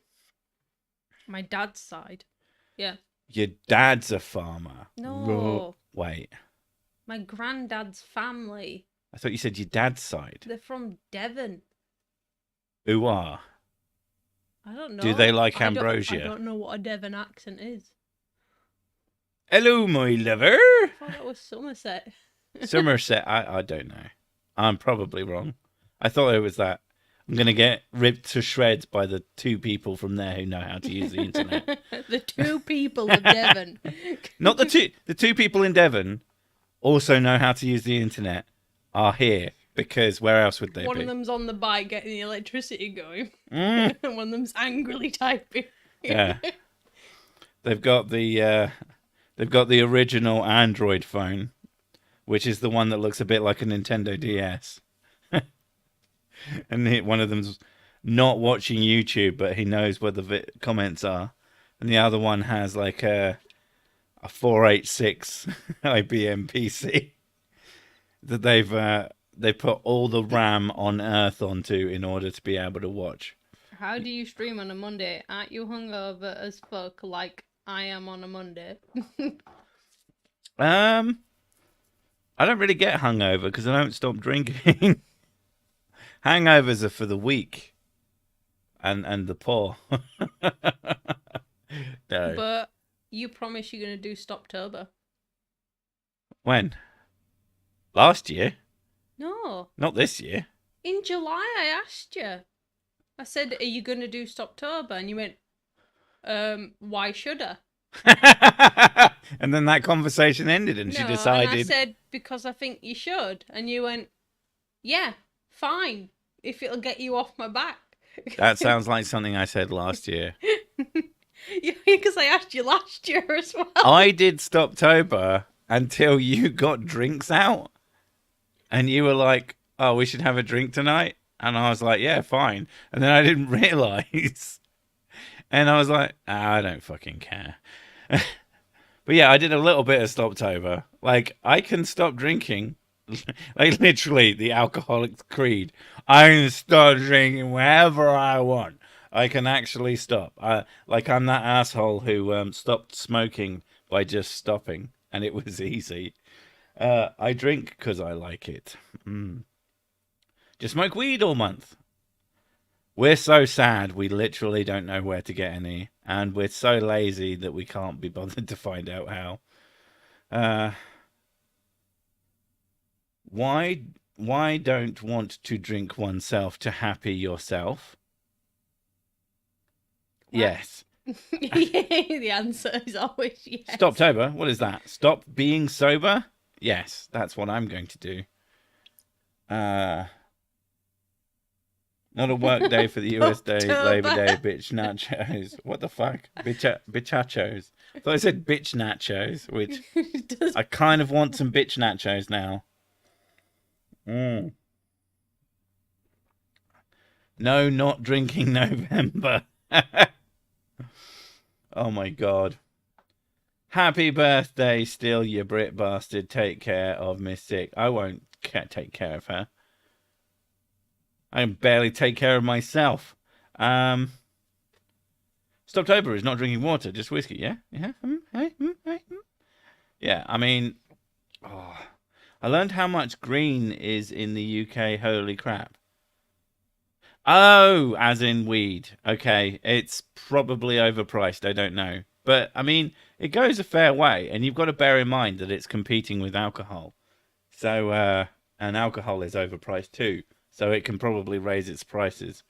dad's side. Yeah. Your dad's a farmer. No. Wait. My granddad's family. I thought you said your dad's side. They're from Devon. Who are? I don't know. Do they like I ambrosia? don't know what a Devon accent is. Hello, my lover. I thought that was Somerset. Somerset. I don't know. I'm probably wrong. I thought it was that. I'm going to get ripped to shreds by the two people from there who know how to use the internet. The two people of Devon. Not the two. The two people in Devon also know how to use the internet are here, because where else would they One be? of them's on the bike getting the electricity going. Mm. And one of them's angrily typing. Yeah. They've got the original Android phone, which is the one that looks a bit like a Nintendo DS. And one of them's not watching YouTube, but he knows where the comments are. And the other one has like a 486 IBM PC that they put all the RAM on Earth onto in order to be able to watch. How do you stream on a Monday? Aren't you hungover as fuck like I am on a Monday? I don't really get hungover because I don't stop drinking. Hangovers are for the weak and the poor. No. But you promise you're going to do Stoptober. When? Last year? No. Not this year. In July I asked you. I said, are you going to do Stoptober? And you went, why should I? And then that conversation ended and she decided... And I said, because I think you should. And you went, yeah, fine, if it'll get you off my back. That sounds like something I said last year. Because I asked you last year as well. I did Stoptober until you got drinks out. And you were like, oh, we should have a drink tonight? And I was like, yeah, fine. And then I didn't realise. And I was like, I don't fucking care. But yeah, I did a little bit of Stoptober. Like, I can stop drinking. Like, literally, the alcoholic's creed. I can stop drinking whenever I want. I can actually stop. I'm that asshole who stopped smoking by just stopping. And it was easy. I drink because I like it. Just smoke weed all month. We're so sad we literally don't know where to get any. And we're so lazy that we can't be bothered to find out how. Why don't want to drink oneself to happy yourself? What? Yes. The answer is always yes. Stoptober? What is that? Stop being sober? Yes, that's what I'm going to do. Not a work day for the US Day, Labor Day, bitch nachos. What the fuck? Bitchachos. I thought I said bitch nachos, which I kind of want some bitch nachos now. No, not drinking November. Oh my god. Happy birthday still, you Brit bastard. Take care of Miss Sick. I won't take care of her. I can barely take care of myself. Stoptober is not drinking water, just whiskey, yeah? Yeah? Yeah, I mean... Oh, I learned how much green is in the UK, holy crap. Oh, as in weed. Okay, it's probably overpriced, I don't know. But, I mean, it goes a fair way, and you've got to bear in mind that it's competing with alcohol. So, and alcohol is overpriced too. So it can probably raise its prices.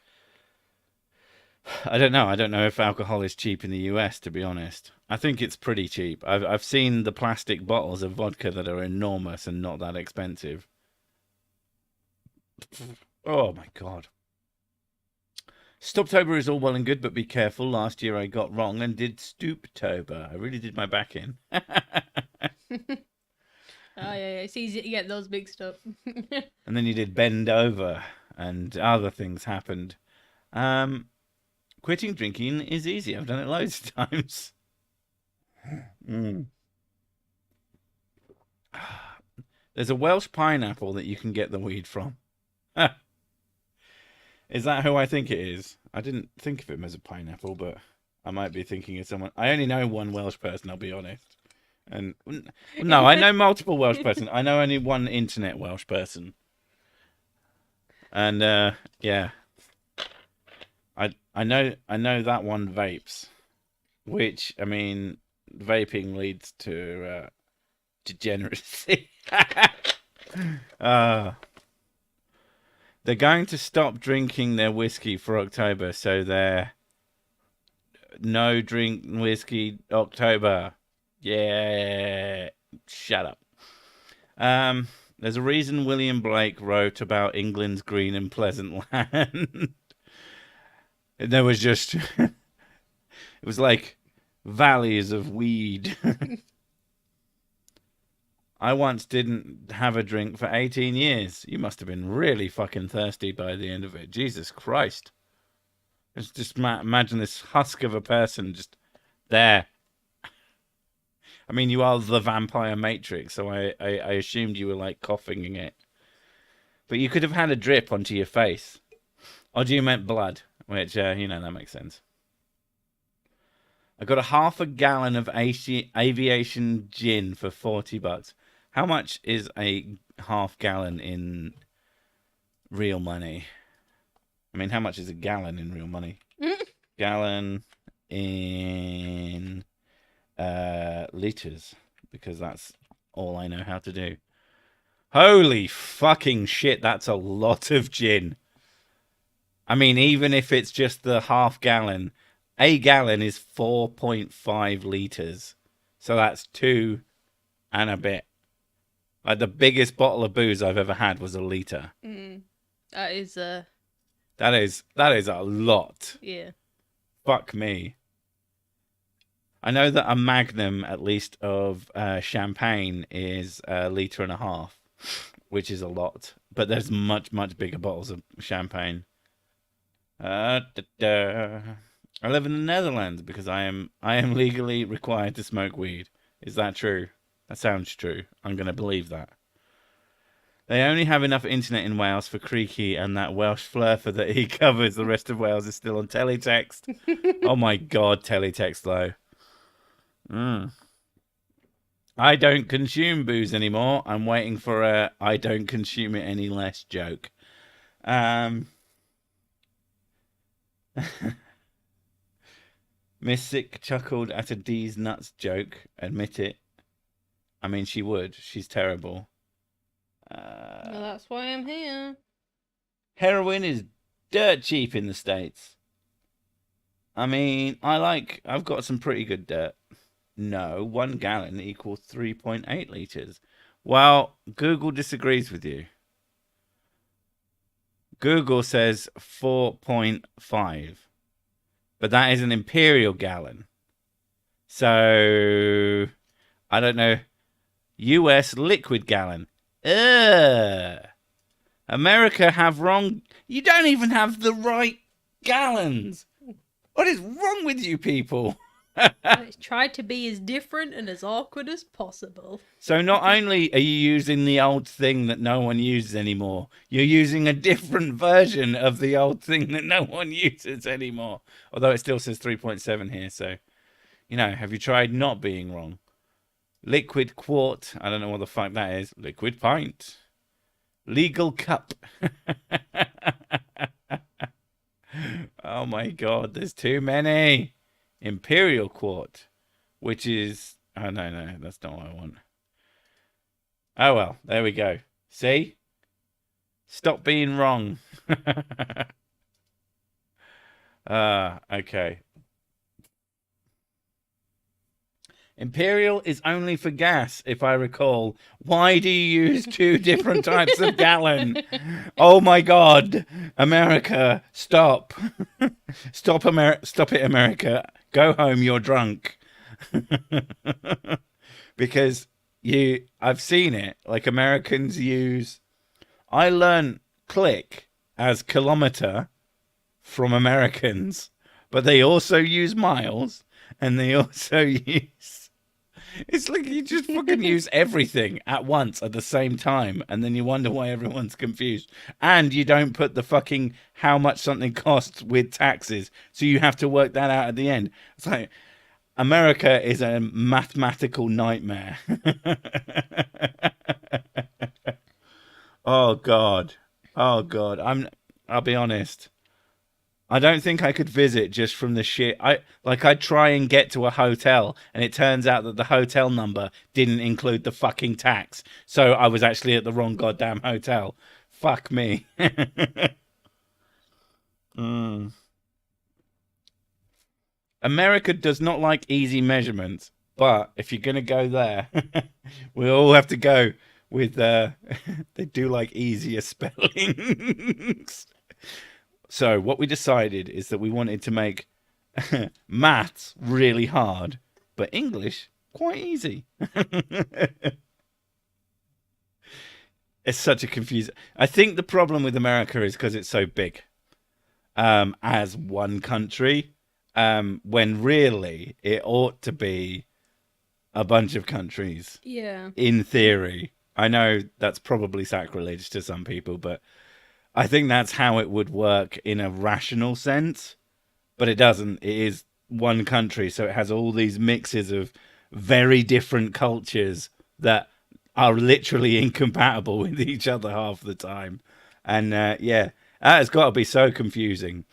I don't know. I don't know if alcohol is cheap in the US, to be honest. I think it's pretty cheap. I've seen the plastic bottles of vodka that are enormous and not that expensive. Oh my god. Stoptober is all well and good, but be careful. Last year I got wrong and did Stooptober. I really did my back in. Oh yeah, it's easy to get those mixed up. And then you did Bend Over, and other things happened. Quitting drinking is easy. I've done it loads of times. Mm. There's a Welsh pineapple that you can get the weed from. Is that who I think it is? I didn't think of him as a pineapple, but I might be thinking of someone. I only know one Welsh person, I'll be honest. And no, I know multiple Welsh person. I know only one internet Welsh person. And yeah, I know that one vapes, which I mean, vaping leads to degeneracy. They're going to stop drinking their whiskey for October, so they're no drink whiskey October. Yeah, shut up. There's a reason William Blake wrote about England's green and pleasant land. There was just, it was like valleys of weed. I once didn't have a drink for 18 years. You must have been really fucking thirsty by the end of it. Jesus Christ. Just imagine this husk of a person just there. I mean, you are the vampire matrix, so I assumed you were like coughing in it. But you could have had a drip onto your face. Or do you meant blood? Which, you know, that makes sense. I got a half a gallon of aviation gin for $40. How much is a half gallon in real money? I mean, how much is a gallon in real money? Gallon in liters, because that's all I know how to do. Holy fucking shit, that's a lot of gin. I mean, even if it's just the half gallon, a gallon is 4.5 liters. So that's 2 and a bit. Like the biggest bottle of booze I've ever had was a liter. That is That is a lot. yeah. Fuck me. I know that a magnum, at least, of champagne is a liter and a half, which is a lot. But there's much, much bigger bottles of champagne. I live in the Netherlands because I am legally required to smoke weed. Is that true? That sounds true. I'm going to believe that. They only have enough internet in Wales for Creaky and that Welsh flurfer that he covers. The rest of Wales is still on teletext. Oh my god, teletext though. I don't consume booze anymore. I'm waiting for a I don't consume it any less joke. Miss Sick chuckled at a D's nuts joke. Admit it. I mean, she would. She's terrible. Well, that's why I'm here. Heroin is dirt cheap in the States. I mean, I've got some pretty good dirt. No, 1 gallon equals 3.8 liters. Well, Google disagrees with you. Google says 4.5. But that is an imperial gallon. So, I don't know. US liquid gallon. America have wrong. You don't even have the right gallons. What is wrong with you people? I tried to be as different and as awkward as possible. So not only are you using the old thing that no one uses anymore, you're using a different version of the old thing that no one uses anymore. Although it still says 3.7 here, so, you know, have you tried not being wrong? Liquid quart, I don't know what the fuck that is. Liquid pint. Legal cup. Oh my god, there's too many. Imperial quart, which is... Oh, no, that's not what I want. Oh, well, there we go. See? Stop being wrong. Okay. Imperial is only for gas, if I recall. Why do you use 2 different types of gallon? Oh my god. America, stop. Stop it, America. Go home, you're drunk. Because I've seen it. Like Americans use I learned click as kilometer from Americans, but they also use miles and they also use it's like you just fucking use everything at once at the same time, and then you wonder why everyone's confused. And you don't put the fucking how much something costs with taxes, so you have to work that out at the end. It's like America is a mathematical nightmare. Oh god. Oh god. I'll be honest. I don't think I could visit just from the shit. I'd try and get to a hotel, and it turns out that the hotel number didn't include the fucking tax, so I was actually at the wrong goddamn hotel. Fuck me. Mm. America does not like easy measurements, but if you're gonna go there, we all have to go with. They do like easier spellings. So what we decided is that we wanted to make maths really hard, but English quite easy. It's such a confusing. I think the problem with America is because it's so big as one country, when really it ought to be a bunch of countries. Yeah. In theory. I know that's probably sacrilege to some people, but I think that's how it would work in a rational sense, but it doesn't. It is one country, so it has all these mixes of very different cultures that are literally incompatible with each other half the time. And yeah, that has got to be so confusing.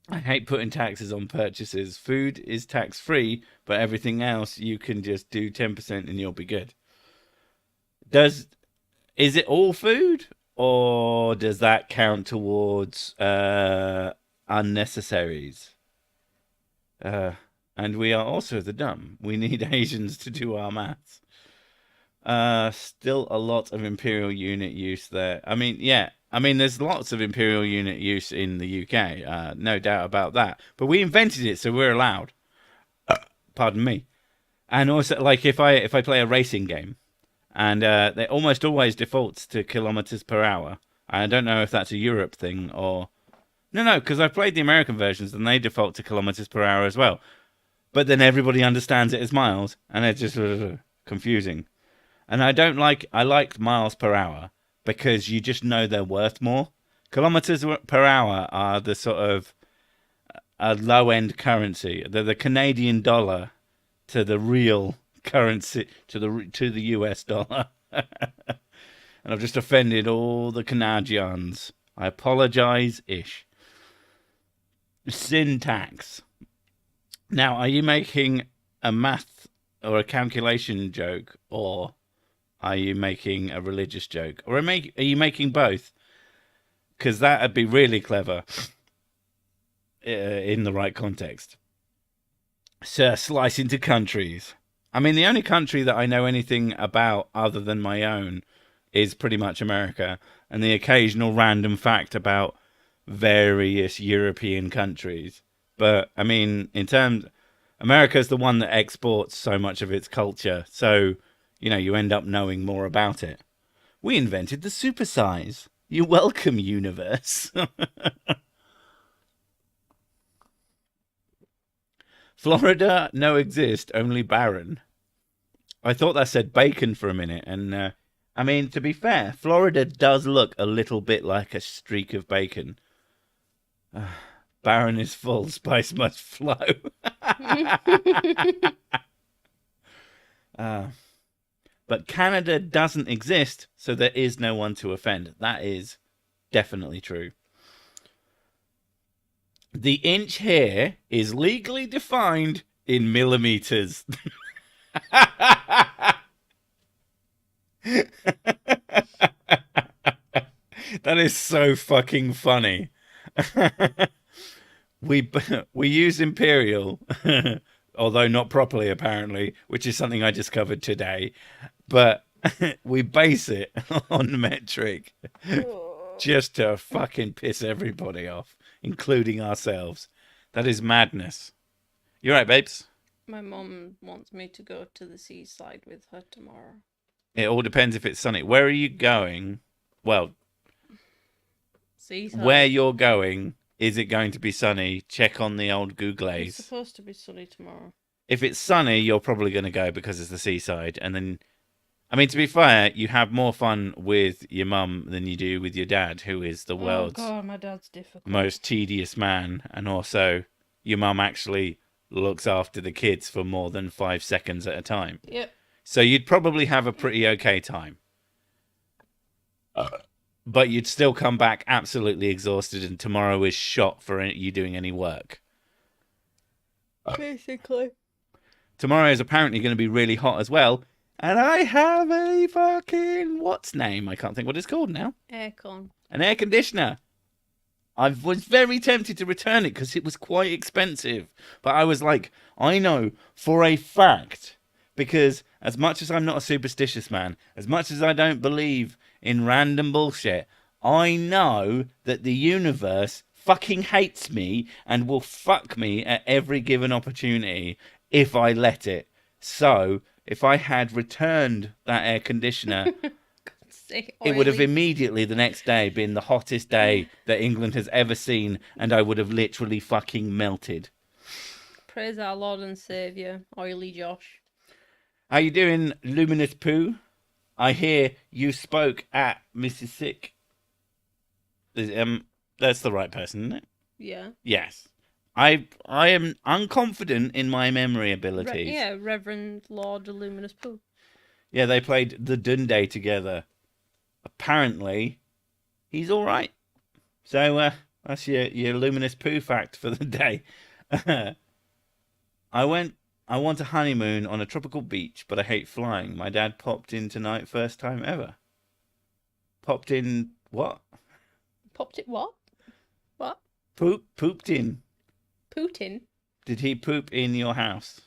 I hate putting taxes on purchases. Food is tax-free, but everything else you can just do 10% and you'll be good. Is it all food? Or does that count towards unnecessaries? And we are also the dumb. We need Asians to do our maths. Still a lot of imperial unit use there. I mean, yeah. I mean, there's lots of imperial unit use in the UK. No doubt about that. But we invented it, so we're allowed. Pardon me. And also, like, if I play a racing game, and they almost always defaults to kilometers per hour. I don't know if that's a Europe thing or no, because I've played the American versions and they default to kilometers per hour as well. But then everybody understands it as miles, and it's just confusing. And I like miles per hour because you just know they're worth more. Kilometers per hour are the sort of a low end currency. They're the Canadian dollar to the real currency to the US dollar. And I've just offended all the Canadians. I apologize ish. Syntax. Now, are you making a math or a calculation joke, or are you making a religious joke, or are you making both? Because that'd be really clever in the right context. So, slice into countries. I mean, the only country that I know anything about other than my own is pretty much America, and the occasional random fact about various European countries. But, I mean, America's the one that exports so much of its culture, so, you end up knowing more about it. We invented the supersize. You're welcome, universe. Florida, no exist, only barren. I thought that said bacon for a minute, and I mean, to be fair, Florida does look a little bit like a streak of bacon. Barren is full, spice must flow. But Canada doesn't exist, so there is no one to offend. That is definitely true. The inch here is legally defined in millimeters. That is so fucking funny. we we use Imperial, although not properly apparently, which is something I discovered today. But we base it on metric just to fucking piss everybody off, including ourselves. That is madness. You're right, babes. My mom wants me to go to the seaside with her tomorrow. It all depends if it's sunny. Where are you going? Well, Seaside. where you're going, is it going to be sunny? Check on the old It's Googlays. supposed to be sunny tomorrow. If it's sunny, you're probably going to go because it's the seaside. And then, I mean, to be fair, you have more fun with your mum than you do with your dad, who is the world's Oh god, my dad's difficult. most tedious man. And also, your mum actually looks after the kids for more than 5 seconds at a time. Yep. So you'd probably have a pretty okay time. But you'd still come back absolutely exhausted, and tomorrow is shot for you doing any work. Basically. Tomorrow is apparently going to be really hot as well. And I have a fucking... what's name? I can't think what it's called now. Aircon. An air conditioner. I was very tempted to return it because it was quite expensive. But I was like, I know for a fact, because as much as I'm not a superstitious man, as much as I don't believe in random bullshit, I know that the universe fucking hates me and will fuck me at every given opportunity if I let it. So, if I had returned that air conditioner, it would have immediately the next day been the hottest day that England has ever seen, and I would have literally fucking melted. Praise our Lord and Saviour, Oily Josh. How you doing, Luminous Pooh? I hear you spoke at Mrs. Sick. That's the right person, isn't it? Yeah. Yes. I am unconfident in my memory abilities. Reverend Lord Luminous Pooh. Yeah, they played the Dundee together. Apparently, he's all right. So that's your Luminous Pooh fact for the day. I want a honeymoon on a tropical beach, but I hate flying. My dad popped in tonight, first time ever. Popped in what? Popped it what? What? Pooped in. Putin? Did he poop in your house?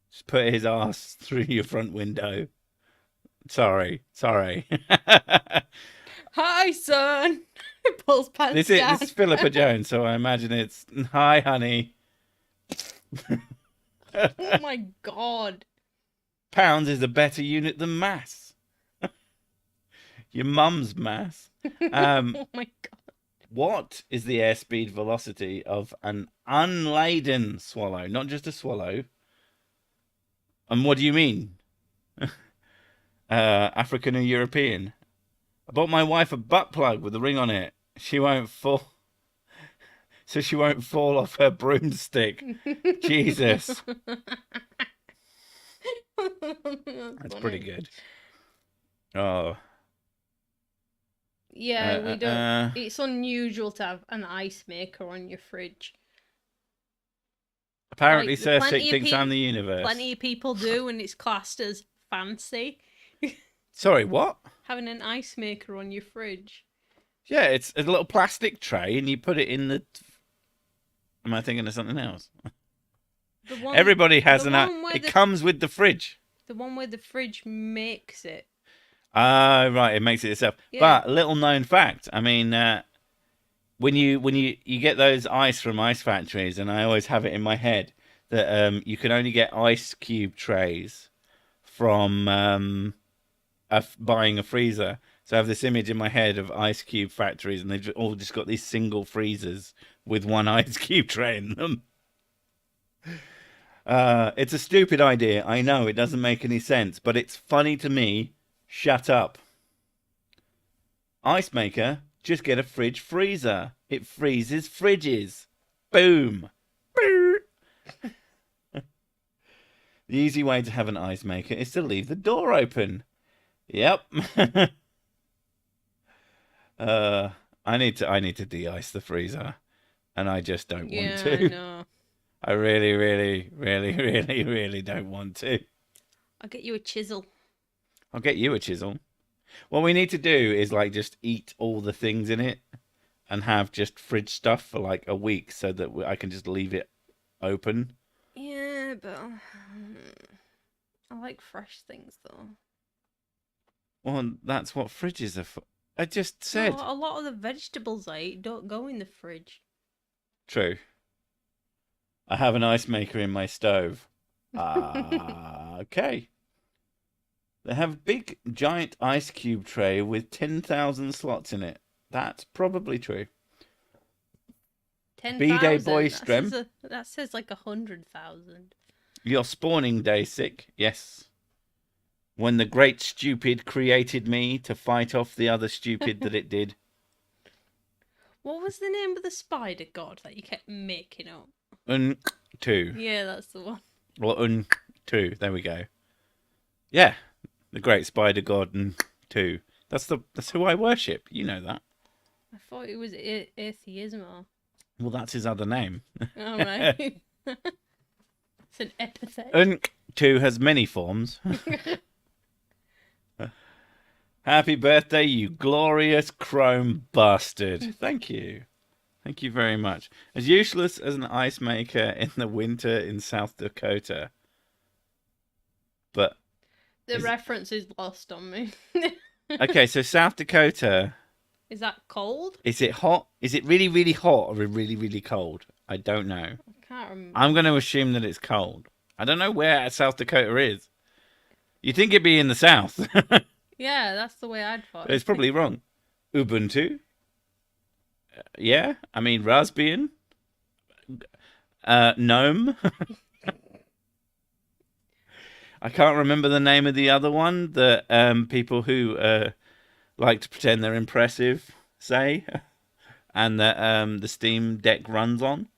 Just put his ass through your front window. Sorry. Hi, son. Pulls pants This down. is Philippa Jones, so I imagine it's hi, honey. Oh my god. Pounds is a better unit than mass. Your mum's mass. Oh my god. What is the airspeed velocity of an unladen swallow? Not just a swallow. And what do you mean? African or European? I bought my wife a butt plug with a ring on it. She won't fall. So she won't fall off her broomstick. Jesus. That's pretty good. Oh. Yeah, we don't. It's unusual to have an ice maker on your fridge. Apparently, Like, Sir plenty Sick of thinks I'm the universe. Plenty of people do, and it's classed as fancy. Sorry, what? Having an ice maker on your fridge. Yeah, it's a little plastic tray, and you put it in the. Am I thinking of something else? Everybody has it comes with the fridge. The one where the fridge makes it. Ah, right. It makes it itself. Yeah. But little known fact. I mean, when you get those ice from ice factories, and I always have it in my head that you can only get ice cube trays from buying a freezer. So I have this image in my head of ice cube factories, and they've all just got these single freezers with one ice cube tray in them. It's a stupid idea. I know it doesn't make any sense, but it's funny to me. Shut up. Ice maker, just get a fridge freezer. It freezes fridges. Boom. The easy way to have an ice maker is to leave the door open. Yep. I need to de-ice the freezer, and I just don't want to. I know. I really, really, really, really, really don't want to. I'll get you a chisel. I'll get you a chisel. What we need to do is like just eat all the things in it, and have just fridge stuff for like a week so that I can just leave it open. Yeah, but I like fresh things though. Well, that's what fridges are for. I just No, said. a lot of the vegetables I eat don't go in the fridge. True. I have an ice maker in my stove. Okay. They have a big, giant ice cube tray with 10,000 slots in it. That's probably true. 10,000. Boy Strem. That says like 100,000. Your spawning day sick. Yes. When the great stupid created me to fight off the other stupid that it did. What was the name of the spider god that you kept making up? Two. Yeah, that's the one. Well, two. There we go. Yeah. The great spider god two. That's who I worship. You know that. I thought it was atheismo. Well, that's his other name. All right. It's an epithet. Two has many forms. Happy birthday, you glorious chrome bastard. Thank you. Thank you very much. As useless as an ice maker in the winter in South Dakota. But the reference is lost on me. okay, so South Dakota. Is that cold? Is it hot? Is it really, really hot or really, really cold? I don't know. I can't remember. I'm going to assume that it's cold. I don't know where South Dakota is. You'd think it'd be in the south. Yeah, that's the way I'd thought. But it's probably wrong. Ubuntu. Yeah, I mean Raspbian. Gnome. I can't remember the name of the other one that people who like to pretend they're impressive say, and that the Steam Deck runs on.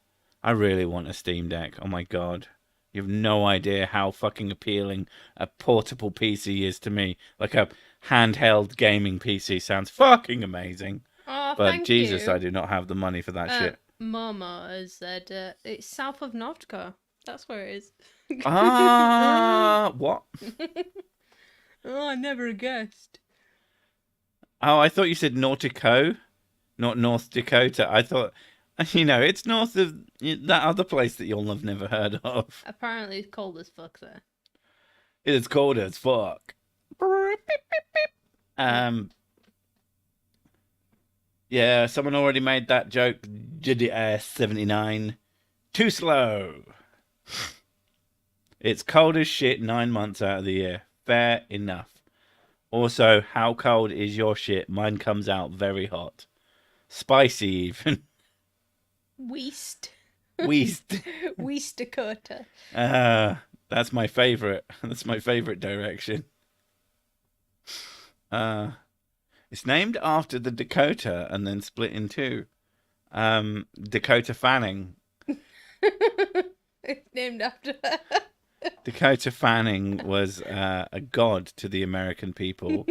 I really want a Steam Deck. Oh my god. You have no idea how fucking appealing a portable PC is to me. Like a handheld gaming PC sounds fucking amazing. Oh, but thank Jesus, you. I do not have the money for that shit. Momo has said it's south of Nautica. That's where it is. What? Oh, I never guessed. Oh, I thought you said Nautico, not North Dakota. I thought, it's north of that other place that you'll have never heard of. Apparently it's cold as fuck there. It's cold as fuck. Yeah, someone already made that joke. JDS79. Too slow. It's cold as shit 9 months out of the year. Fair enough. Also, how cold is your shit? Mine comes out very hot. Spicy even. Weast. Weast. Dakota. That's my favorite. That's my favorite direction. It's named after the Dakota and then split in two. Dakota Fanning. It's named after her. Dakota Fanning was a god to the American people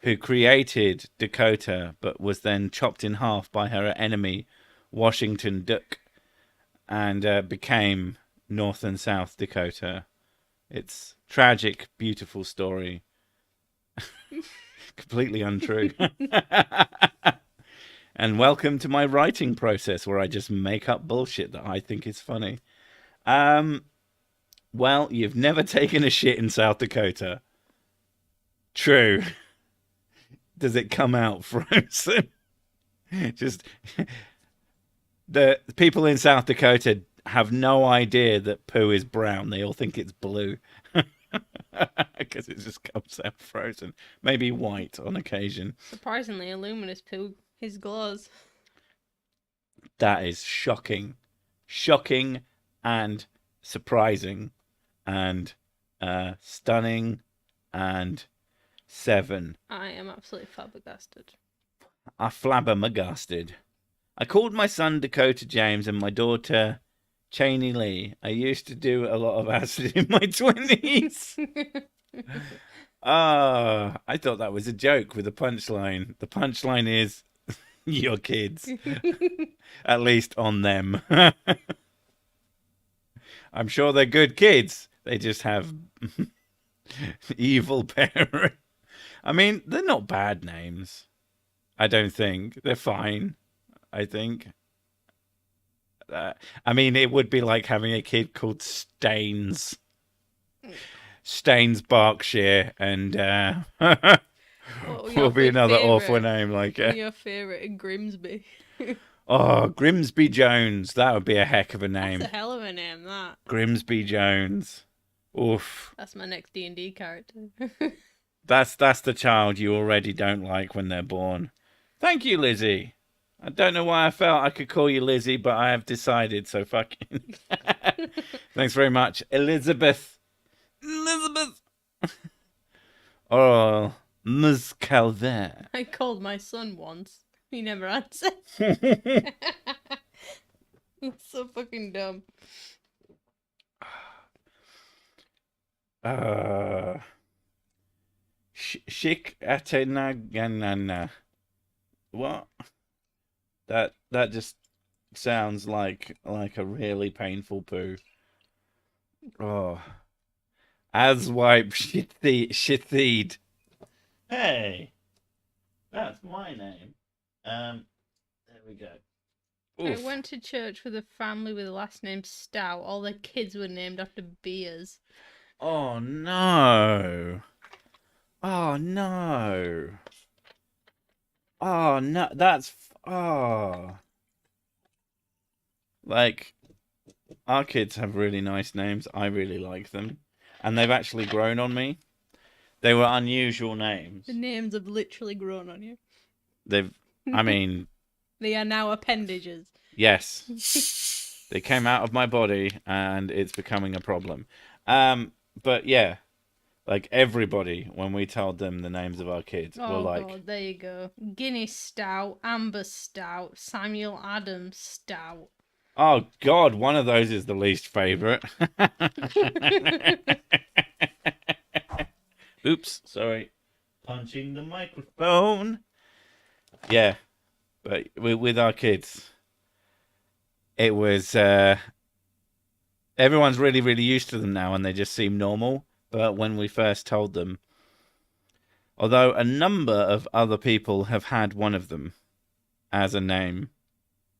who created Dakota, but was then chopped in half by her enemy, Washington Duck, and became North and South Dakota. It's tragic, beautiful story. Completely untrue. And welcome to my writing process where I just make up bullshit that I think is funny. Well, you've never taken a shit in South Dakota. True. Does it come out frozen? Just the people in South Dakota have no idea that poo is brown. They all think it's blue. Because it just comes out frozen. Maybe white on occasion. Surprisingly, Illuminous poo his glows. That is shocking. Shocking and surprising and stunning and 7. I am absolutely flabbergasted. I flabbergasted. I called my son Dakota James and my daughter Cheney Lee. I used to do a lot of acid in my 20s. I thought that was a joke with a punchline. The punchline is your kids. At least on them. I'm sure they're good kids. They just have evil parents. I mean, they're not bad names. I don't think. They're fine, I think. I mean, it would be like having a kid called Staines. Staines Berkshire, and What were will your be another awful favourite? name. Like, What were your favourite in Grimsby? oh, Grimsby Jones. That would be a heck of a That's a name. hell of a name, that. Grimsby Jones. Oof. That's my next D&D character. That's the child you already don't like when they're born. Thank you, Lizzie. I don't know why I felt I could call you Lizzie, but I have decided, so fucking. Thanks very much, Elizabeth. Elizabeth. Oh, Ms. Calvert. I called my son once. He never answered. It's so fucking dumb. Shik Atenaganana. What? That just sounds like a really painful poo. Oh. Aswipe Shithid. Hey. That's my name. There we go. Oof. I went to church with a family with the last name Stout. All their kids were named after beers. Oh no. Oh no. Oh no, that's like our kids have really nice names. I really like them. And they've actually grown on me. They were unusual names. The names have literally grown on you. I mean, They are now appendages. yes. They came out of my body and it's becoming a problem. But yeah, like everybody, when we told them the names of our kids, were like, God, there you go. Guinness Stout, Amber Stout, Samuel Adams Stout. oh God, one of those is the least favorite. Oops, sorry. Punching the microphone. Yeah, but with our kids, it was everyone's really, really used to them now, and they just seem normal. But when we first told them, although a number of other people have had one of them as a name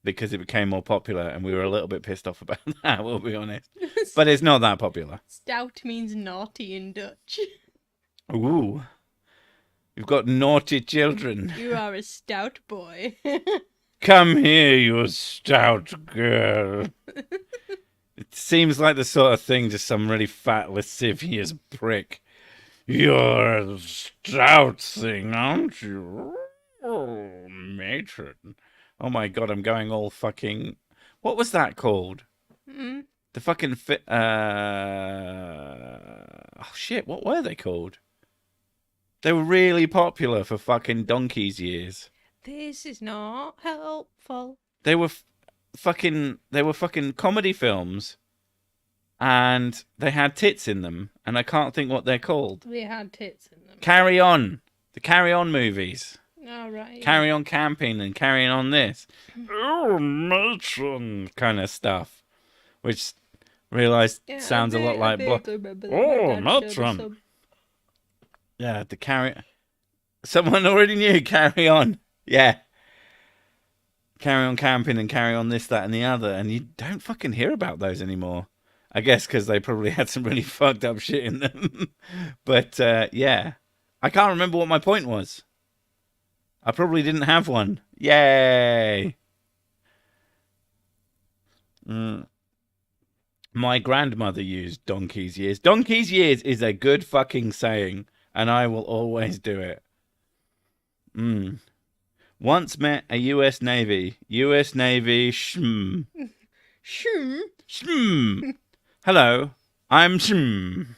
because it became more popular, and we were a little bit pissed off about that, we'll be honest. But it's not that popular. Stout means naughty in Dutch. Ooh. You've got naughty children. You are a stout boy. Come here, you stout girl. It seems like the sort of thing just some really fat, lascivious prick. You're a stout thing, aren't you? Oh, matron. Oh my God, I'm going all fucking... What was that called? Mm. The fucking... Oh shit, what were they called? They were really popular for fucking donkey's years. This is not helpful. They were fucking comedy films, and they had tits in them, and I can't think what they're called. They had tits in them. Carry On, the Carry On movies. All right. Carry On Camping and Carrying On This. Oh, matron kind of stuff, which realised sounds a lot like... Oh, matron. Yeah, the carry... Someone already knew Carry On. Yeah. Carry On Camping and Carry On This, That and the Other. And you don't fucking hear about those anymore. I guess because they probably had some really fucked up shit in them. But, yeah. I can't remember what my point was. I probably didn't have one. Yay! My grandmother used donkey's years. Donkey's years is a good fucking saying. And I will always do it. Once met a US Navy shm. Shm. Hello, I'm Shm.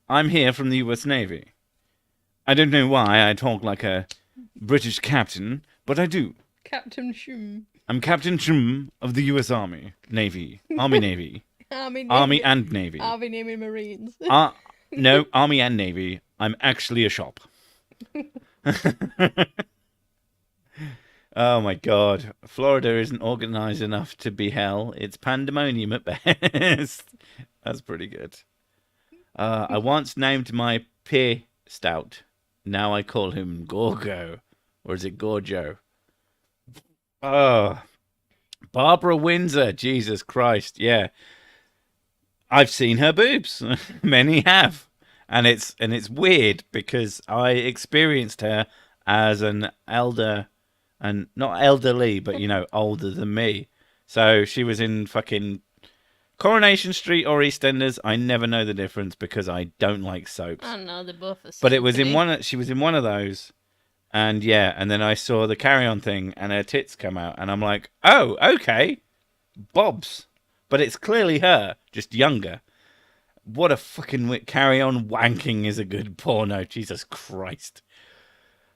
I'm here from the US Navy. I don't know why I talk like a British captain, but I do. Captain Shum. I'm Captain Shm of the US Army. Navy. Army Navy. Army and Navy. Army Navy Marines. No, Army and Navy. I'm actually a shop. Oh my God. Florida isn't organized enough to be hell. It's pandemonium at best. That's pretty good. I once named my peer Stout. Now I call him Gorgo. Or is it Gorjo? Oh, Barbara Windsor. Jesus Christ. Yeah. I've seen her boobs. Many have. And it's weird because I experienced her as an elder, and not elderly, but older than me. So she was in fucking Coronation Street or EastEnders. I never know the difference because I don't like soaps. I don't know, they're both the same. But it was in one. She was in one of those, and yeah, and then I saw the Carry On thing, and her tits come out, and I'm like, oh, okay, Bob's, but it's clearly her, just younger. What a fucking Carry On wanking is a good porno. Jesus Christ.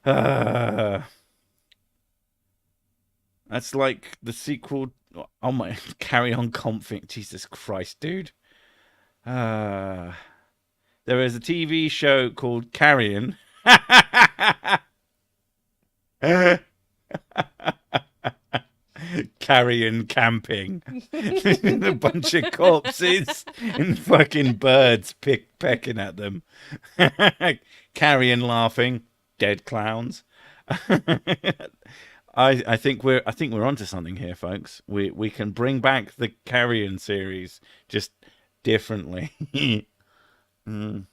That's like the sequel. Oh my, Carry On Conflict. Jesus Christ, dude. There is a TV show called Carrion. Carrion camping. A bunch of corpses and fucking birds pecking at them. Carrion laughing. Dead clowns. I think we're onto something here, folks. We can bring back the Carrion series just differently. Someone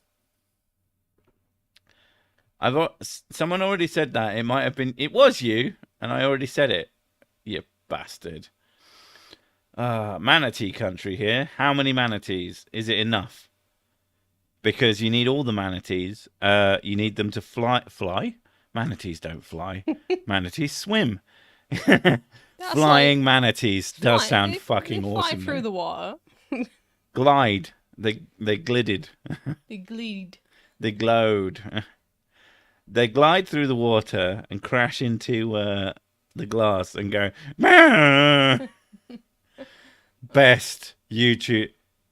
already said that. It might have been. It was you, and I already said it. You bastard. Manatee country here. How many manatees? Is it enough? Because you need all the manatees. You need them to fly. Manatees don't fly. Manatees swim. Flying manatees does sound fucking awesome. Fly through the water. Glide. They glided. They glide. They glowed. They glide through the water and crash into the glass and go. Best YouTube.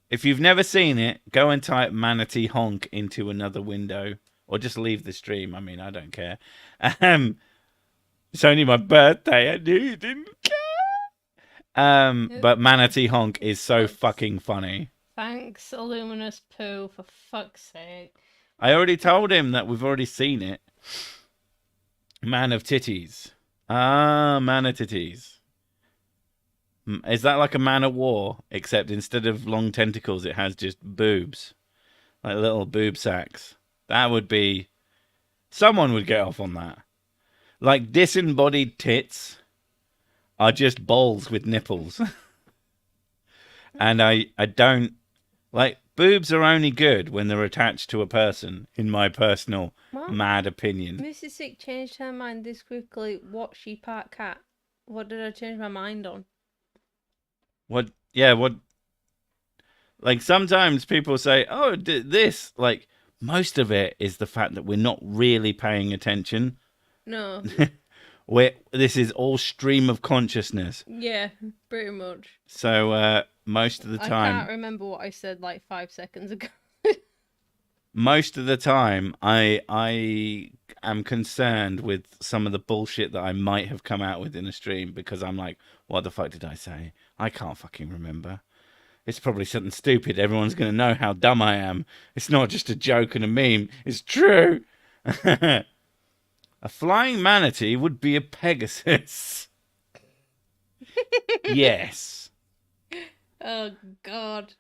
If you've never seen it, go and type manatee honk into another window, or just leave the stream. I mean, I don't care. It's only my birthday. I knew you didn't care. But manatee honk is so fucking funny. Thanks, Illuminous Pooh, for fuck's sake. I already told him that we've already seen it. Man of titties. Manatees. Is that like a man of war, except instead of long tentacles, it has just boobs, like little boob sacks? That would be. Someone would get off on that. Like disembodied tits are just balls with nipples, and I don't like. Boobs are only good when they're attached to a person, in my personal mad opinion. Mrs. Sick changed her mind this quickly. What she part cat? What did I change my mind on? What? Yeah, what? Like, sometimes people say, oh, this. Like, most of it is the fact that we're not really paying attention. No. This is all stream of consciousness. Yeah, pretty much. So, most of the time... I can't remember what I said like 5 seconds ago. Most of the time, I am concerned with some of the bullshit that I might have come out with in a stream, because I'm like, what the fuck did I say? I can't fucking remember. It's probably something stupid. Everyone's going to know how dumb I am. It's not just a joke and a meme. It's true. A flying manatee would be a Pegasus. Yes. Oh, God.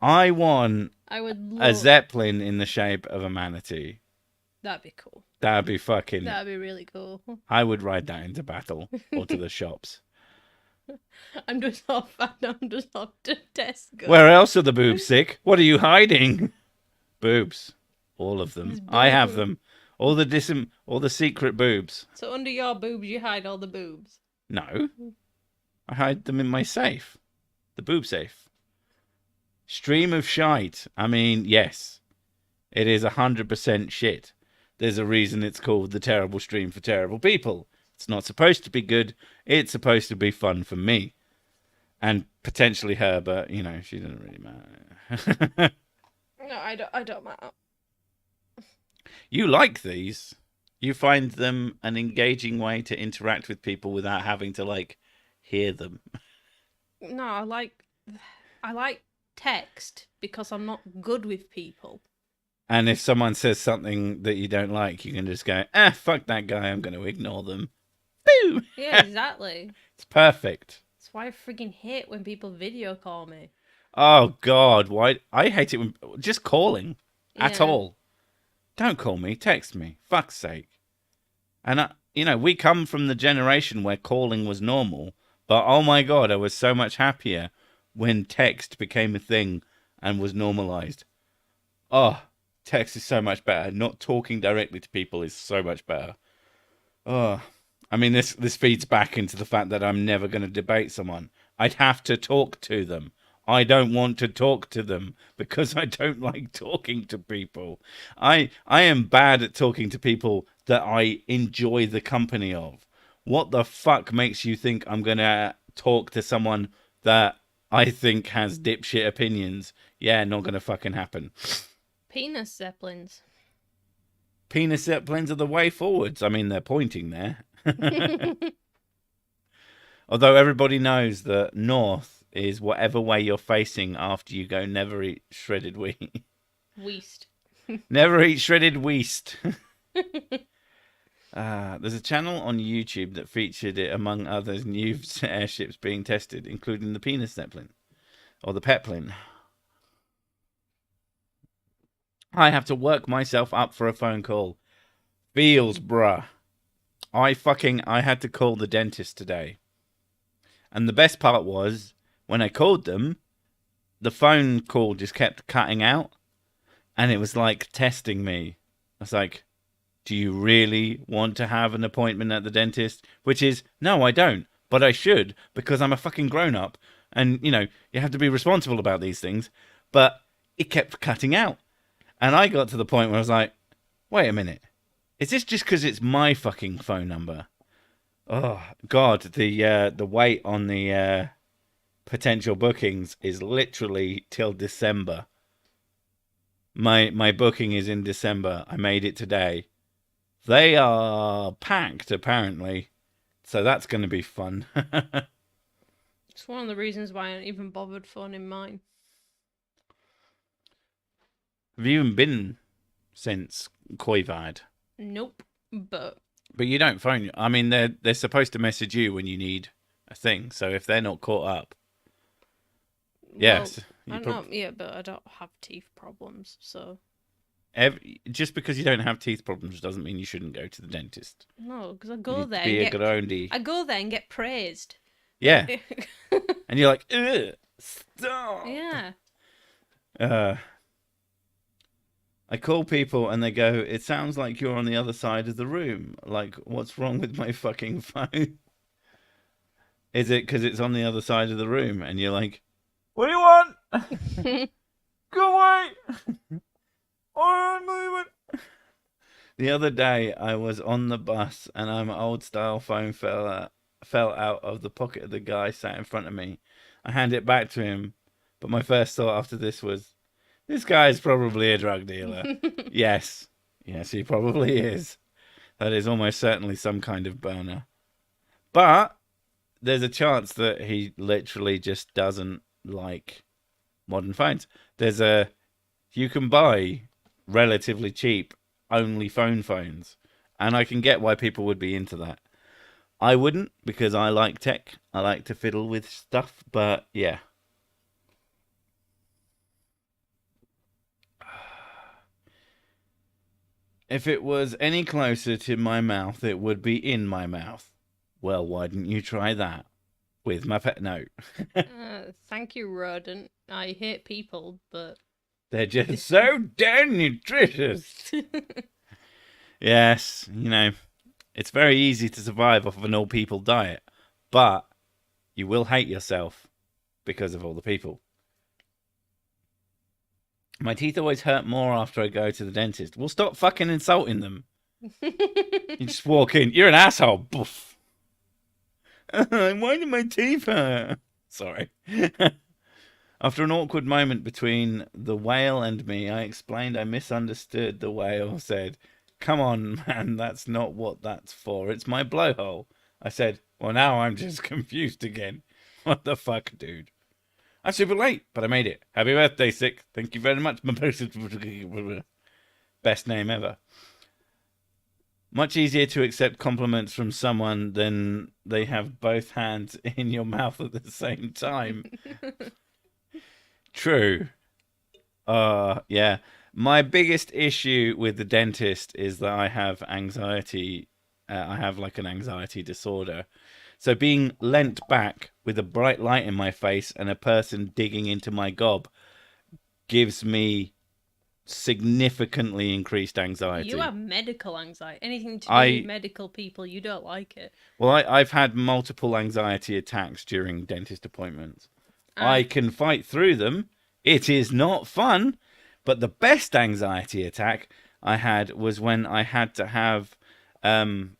I want I would a Zeppelin in the shape of a manatee. That'd be cool. That'd be fucking... That'd be really cool. I would ride that into battle or to the shops. I'm just off to Tesco. Where else are the boobs, Sick? What are you hiding? Boobs. All of them. I have them. All the secret boobs. So under your boobs you hide all the boobs? No. I hide them in my safe. The boob safe. Stream of shite. I mean, yes. It is 100% shit. There's a reason it's called the terrible stream for terrible people. It's not supposed to be good. It's supposed to be fun for me. And potentially her, but, she doesn't really matter. No, I don't matter. You like these. You find them an engaging way to interact with people without having to, hear them. No, I like text because I'm not good with people. And if someone says something that you don't like, you can just go, fuck that guy, I'm going to ignore them. Boo! Yeah, exactly. It's perfect. That's why I freaking hate when people video call me. Oh, God. Why? I hate it when just calling at Yeah. all. Don't call me. Text me. Fuck's sake. And, we come from the generation where calling was normal. But, oh, my God, I was so much happier when text became a thing and was normalized. Oh, text is so much better. Not talking directly to people is so much better. Oh, I mean, this feeds back into the fact that I'm never going to debate someone. I'd have to talk to them. I don't want to talk to them because I don't like talking to people. I am bad at talking to people that I enjoy the company of. What the fuck makes you think I'm going to talk to someone that I think has dipshit opinions? Yeah, not going to fucking happen. Penis zeppelins. Penis zeppelins are the way forwards. I mean, they're pointing there. Although everybody knows that north is whatever way you're facing after you go never eat shredded wheat. Weast. Never eat shredded wheat. There's a channel on YouTube that featured it among others new airships being tested, including the penis zeppelin or the peplin. I have to work myself up for a phone call. Feels, bruh. I had to call the dentist today. And the best part was, when I called them, the phone call just kept cutting out. And it was like testing me. I was like, do you really want to have an appointment at the dentist? Which is, no, I don't. But I should, because I'm a fucking grown-up. And, you have to be responsible about these things. But it kept cutting out. And I got to the point where I was like, wait a minute. Is this just because it's my fucking phone number? Oh, God, the wait on the potential bookings is literally till December. My booking is in December. I made it today. They are packed, apparently. So that's going to be fun. It's one of the reasons why I ain't even bothered phoning mine. Have you even been since Koivad? Nope. But you don't phone. I mean, they're supposed to message you when you need a thing. So if they're not caught up, yes. Well, I don't. Yeah, but I don't have teeth problems, so. Just because you don't have teeth problems doesn't mean you shouldn't go to the dentist. No, because I go there. I go there and get praised. Yeah. And you're like, ugh, stop. Yeah. I call people and they go, it sounds like you're on the other side of the room. Like, what's wrong with my fucking phone? Is it because it's on the other side of the room? And you're like, what do you want? Go away. I'm leaving. The other day, I was on the bus and my old style phone fell out of the pocket of the guy sat in front of me. I handed it back to him, but my first thought after this was, this guy's probably a drug dealer. Yes, he probably is. That is almost certainly some kind of burner. But there's a chance that he literally just doesn't like modern phones. You can buy relatively cheap only phones. And I can get why people would be into that. I wouldn't, because I like tech. I like to fiddle with stuff, but yeah. If it was any closer to my mouth, it would be in my mouth. Well, why didn't you try that? With my pet note. Thank you, rodent. I hate people, but... They're just so damn nutritious. Yes, it's very easy to survive off of an all-people diet. But you will hate yourself because of all the people. My teeth always hurt more after I go to the dentist. Well, stop fucking insulting them. You just walk in. You're an asshole. Boof. Why do my teeth hurt? Sorry. After an awkward moment between the whale and me, I explained I misunderstood. The whale said, come on, man, that's not what that's for. It's my blowhole. I said, well, now I'm just confused again. What the fuck, dude? I'm super late, but I made it. Happy birthday, Sick. Thank you very much. Best name ever. Much easier to accept compliments from someone than they have both hands in your mouth at the same time. True. Yeah. My biggest issue with the dentist is that I have anxiety. I have like an anxiety disorder. So being leant back with a bright light in my face and a person digging into my gob gives me significantly increased anxiety. You have medical anxiety. Anything to do with medical people, you don't like it. Well, I've had multiple anxiety attacks during dentist appointments. I can fight through them. It is not fun. But the best anxiety attack I had was when I had to have,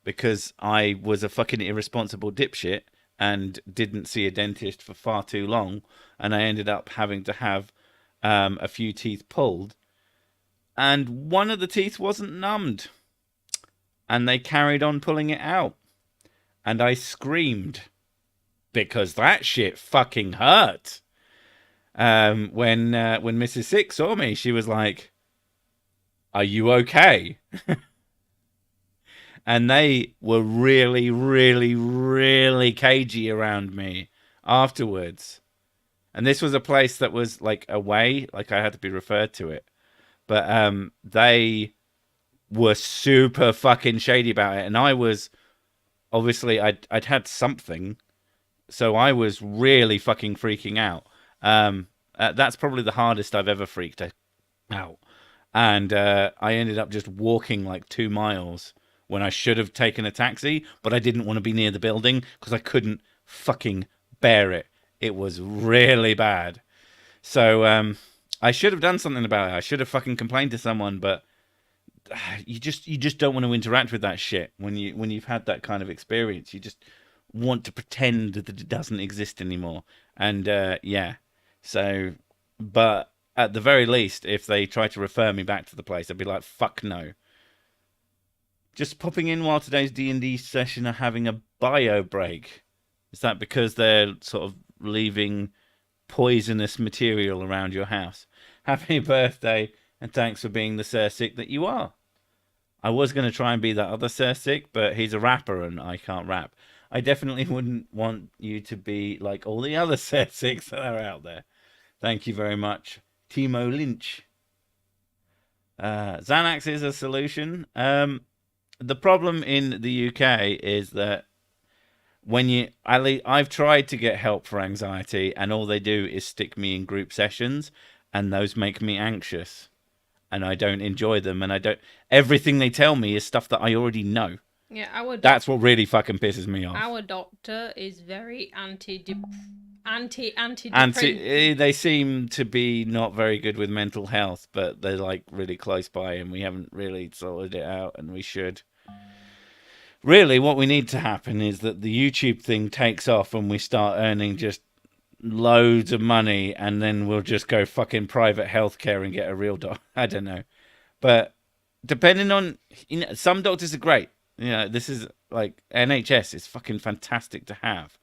because I was a fucking irresponsible dipshit and didn't see a dentist for far too long, and I ended up having to have a few teeth pulled, and one of the teeth wasn't numbed, and they carried on pulling it out, and I screamed because that shit fucking hurt. When Mrs. Six saw me, she was like, "Are you okay?" And they were really, really, really cagey around me afterwards. And this was a place that was like away, like I had to be referred to it. But they were super fucking shady about it, and I was obviously I'd had something, so I was really fucking freaking out. That's probably the hardest I've ever freaked out. And I ended up just walking like 2 miles when I should have taken a taxi, but I didn't want to be near the building because I couldn't fucking bear it. It was really bad. So I should have done something about it. I should have fucking complained to someone, but you just don't want to interact with that shit when you've had that kind of experience. You just want to pretend that it doesn't exist anymore. And yeah. So, but at the very least, if they try to refer me back to the place, I'd be like, fuck no. Just popping in while today's D&D session are having a bio break. Is that because they're sort of leaving poisonous material around your house? Happy birthday, and thanks for being the Sir Sick that you are. I was going to try and be that other Sir Sick, but he's a rapper and I can't rap. I definitely wouldn't want you to be like all the other Sir Sicks that are out there. Thank you very much, Timo Lynch. Xanax is a solution. The problem in the UK is that I've tried to get help for anxiety, and all they do is stick me in group sessions, and those make me anxious, and I don't enjoy them, and everything they tell me is stuff that I already know. Yeah, that's what really fucking pisses me off. Our doctor is very anti-depressant. They seem to be not very good with mental health, but they're like really close by, and we haven't really sorted it out, and we should. Really, what we need to happen is that the YouTube thing takes off and we start earning just loads of money, and then we'll just go fucking private healthcare and get a real doctor. I don't know. But depending on, some doctors are great. This is like NHS is fucking fantastic to have.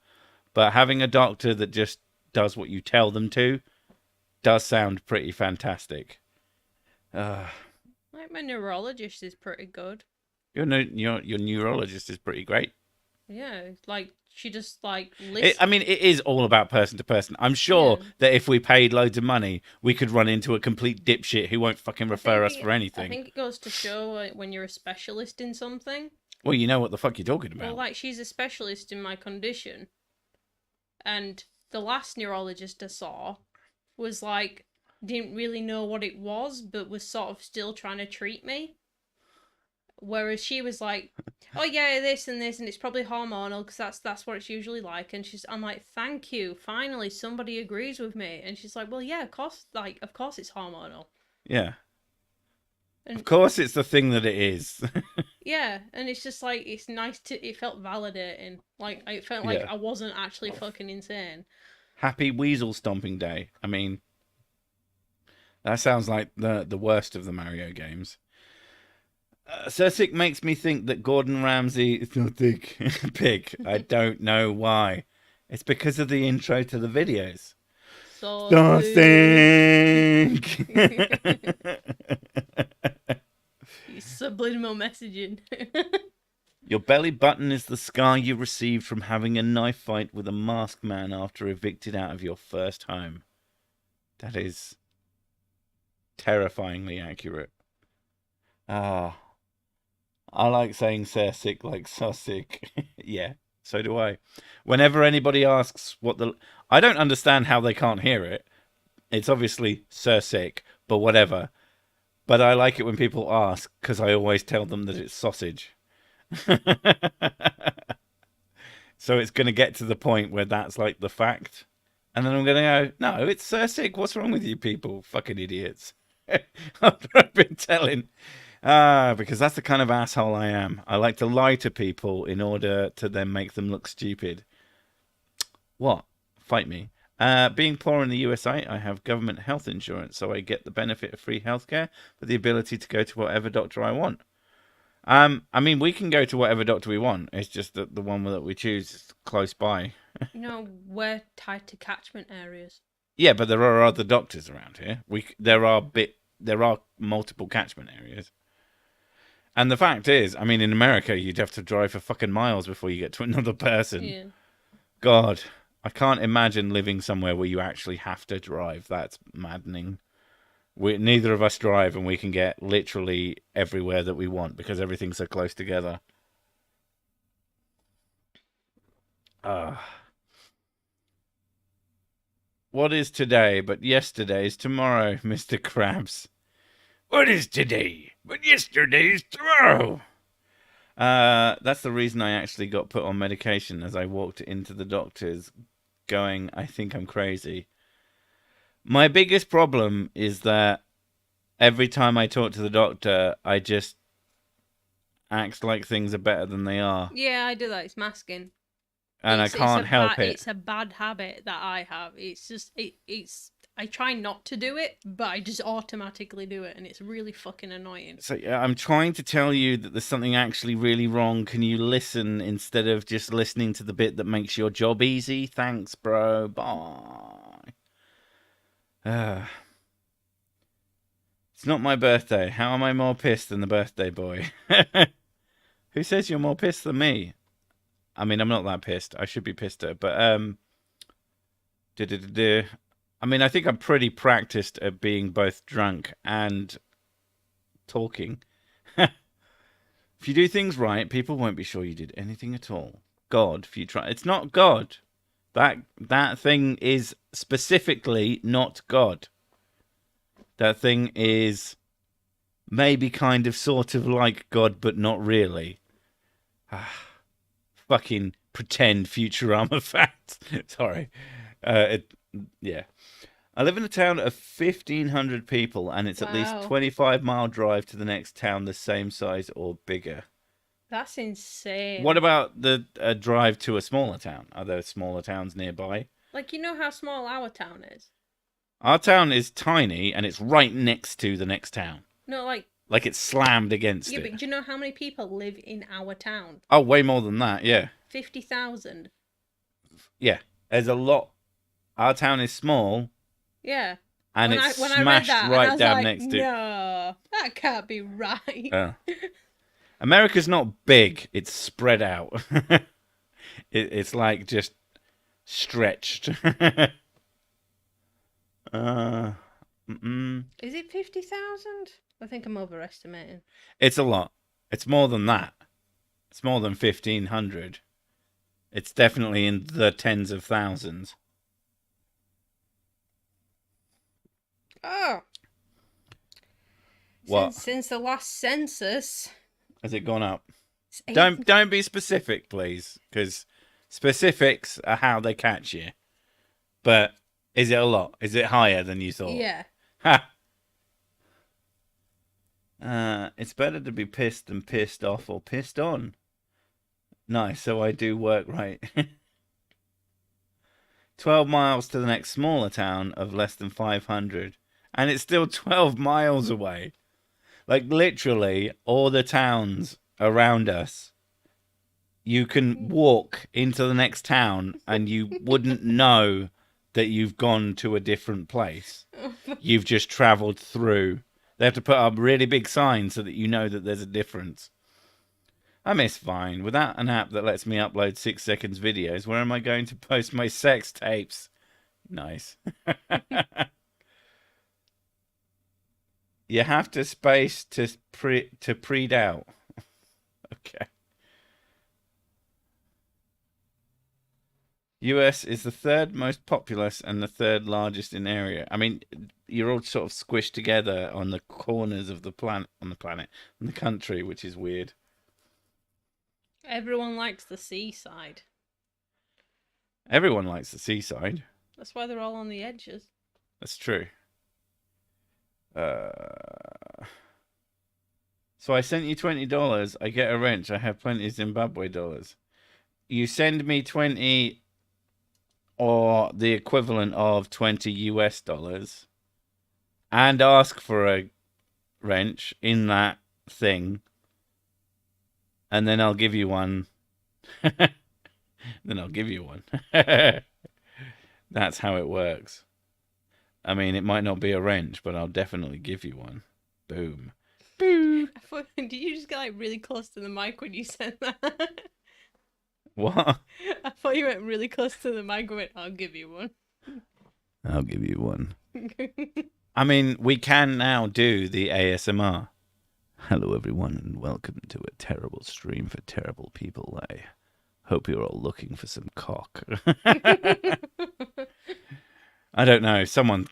But having a doctor that just does what you tell them to does sound pretty fantastic. Like my neurologist is pretty good. Your neurologist is pretty great. Yeah, like she just like listens. It is all about person to person. I'm sure that if we paid loads of money, we could run into a complete dipshit who won't fucking refer us for anything. I think it goes to show when you're a specialist in something. Well, you know what the fuck you're talking about. Well, like she's a specialist in my condition, and the last neurologist I saw was like didn't really know what it was, but was sort of still trying to treat me. Whereas she was like, "Oh yeah, this and this, and it's probably hormonal because that's what it's usually like." And I'm like, "Thank you, finally somebody agrees with me." And she's like, "Well, yeah, of course it's hormonal." Yeah. And of course, it's the thing that it is. Yeah, and it's just like it felt validating. Like it felt like I wasn't actually fucking insane. Happy Weasel Stomping Day. I mean, that sounds like the worst of the Mario games. Sick makes me think that Gordon Ramsay is not thick pig. I don't know why. It's because of the intro to the videos. So stink. subliminal messaging. Your belly button is the scar you received from having a knife fight with a masked man after evicted out of your first home. That is terrifyingly accurate. Ah, I like saying sick like so sick. Yeah, so do I. Whenever anybody asks what the... I don't understand how they can't hear it. It's obviously sick, but whatever. But I like it when people ask, because I always tell them that it's sausage. So it's going to get to the point where that's like the fact. And then I'm going to go, no, it's sick. What's wrong with you people? Fucking idiots. After I've been telling... because that's the kind of asshole I am. I like to lie to people in order to then make them look stupid. What? Fight me. Being poor in the USA, I have government health insurance, so I get the benefit of free healthcare, but the ability to go to whatever doctor I want. I mean, we can go to whatever doctor we want. It's just that the one that we choose is close by. No, we're tied to catchment areas. Yeah, but there are other doctors around here. There are multiple catchment areas. And the fact is, I mean, in America, you'd have to drive for fucking miles before you get to another person. Yeah. God, I can't imagine living somewhere where you actually have to drive. That's maddening. Neither of us drive, and we can get literally everywhere that we want because everything's so close together. What is today but yesterday's tomorrow, Mr. Krabs? What is today but yesterday's tomorrow? That's the reason I actually got put on medication as I walked into the doctor's going, I think I'm crazy. My biggest problem is that every time I talk to the doctor, I just act like things are better than they are. Yeah, I do that. It's masking. And I can't help it. It's a bad habit that I have. It's just, I try not to do it, but I just automatically do it, and it's really fucking annoying. So I'm trying to tell you that there's something actually really wrong. Can you listen instead of just listening to the bit that makes your job easy? Thanks, bro. Bye. It's not my birthday. How am I more pissed than the birthday boy? Who says you're more pissed than me? I mean, I'm not that pissed. I should be pissed at, but I mean, I think I'm pretty practiced at being both drunk and talking. If you do things right, people won't be sure you did anything at all. God, if you try, it's not God. That thing is specifically not God. That thing is maybe kind of sort of like God, but not really. Fucking pretend Futurama facts. Sorry. Yeah. I live in a town of 1,500 people, and it's at least 25-mile drive to the next town the same size or bigger. That's insane. What about the drive to a smaller town? Are there smaller towns nearby? Like, you know how small our town is? Our town is tiny, and it's right next to the next town. No, like it's slammed against it. Yeah, but do you know how many people live in our town? Oh, way more than that, yeah. 50,000. Yeah, there's a lot. Our town is small. Yeah. And it's smashed right down next to it. No, that can't be right. America's not big. It's spread out. It's like just stretched. Is it 50,000? I think I'm overestimating. It's a lot. It's more than that. It's more than 1,500. It's definitely in the tens of thousands. Oh. What? Since the last census. Has it gone up? Don't be specific, please, because specifics are how they catch you. But is it a lot? Is it higher than you thought? Yeah. Ha! It's better to be pissed than pissed off or pissed on. Nice, so I do work right. 12 miles to the next smaller town of less than 500. And it's still 12 miles away. Like, literally, all the towns around us, you can walk into the next town and you wouldn't know that you've gone to a different place. You've just travelled through They have to put up really big signs so that you know that there's a difference. I miss Vine. Without an app that lets me upload 6 seconds videos, where am I going to post my sex tapes? Nice. You have to space to preed out. Okay. US is the third most populous and the third largest in area. I mean, you're all sort of squished together on the corners of the planet, on the country, which is weird. Everyone likes the seaside. Everyone likes the seaside. That's why they're all on the edges. That's true. So I sent you $20. I get a wrench. I have plenty of Zimbabwe dollars. You send me 20 or the equivalent of 20 US dollars and ask for a wrench in that thing, and then I'll give you one. Then I'll give you one. That's how it works. I mean, it might not be a wrench, but I'll definitely give you one. Boom. Boo. Did you just get like really close to the mic when you said that? What? I thought you went really close to the mic and went, I'll give you one. I'll give you one. I mean, we can now do the ASMR. Hello, everyone, and welcome to a terrible stream for terrible people. I hope you're all looking for some cock. I don't know. Someone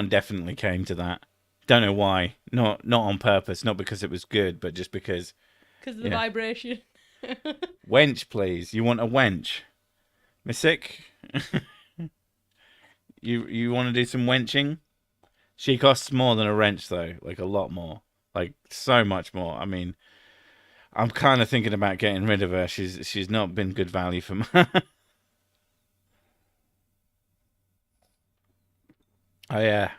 definitely came to that. Don't know why. Not on purpose. Not because it was good, but just because. Because of the vibration. Wench, please. You want a wench? Miss Sick? You want to do some wenching? She costs more than a wrench, though. Like, a lot more. Like, so much more. I mean, I'm kind of thinking about getting rid of her. She's not been good value for me. Oh, yeah.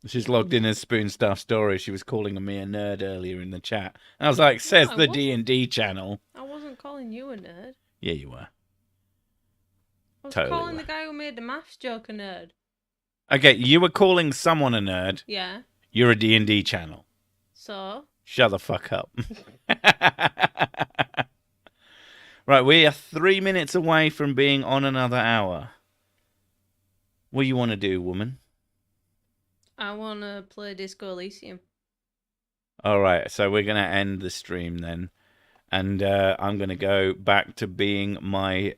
She's logged in as Spoon Stuff Story. She was calling me a nerd earlier in the chat. And I was like, says the D&D channel. I wasn't calling you a nerd. Yeah, you were. I was Totally calling were. the guy who made the maths joke a nerd. Okay, you were calling someone a nerd. Yeah. You're a D&D channel. So? Shut the fuck up. Right, we are 3 minutes away from being on another hour. What do you want to do, woman? I want to play Disco Elysium. All right, so we're going to end the stream then. And I'm going to go back to being my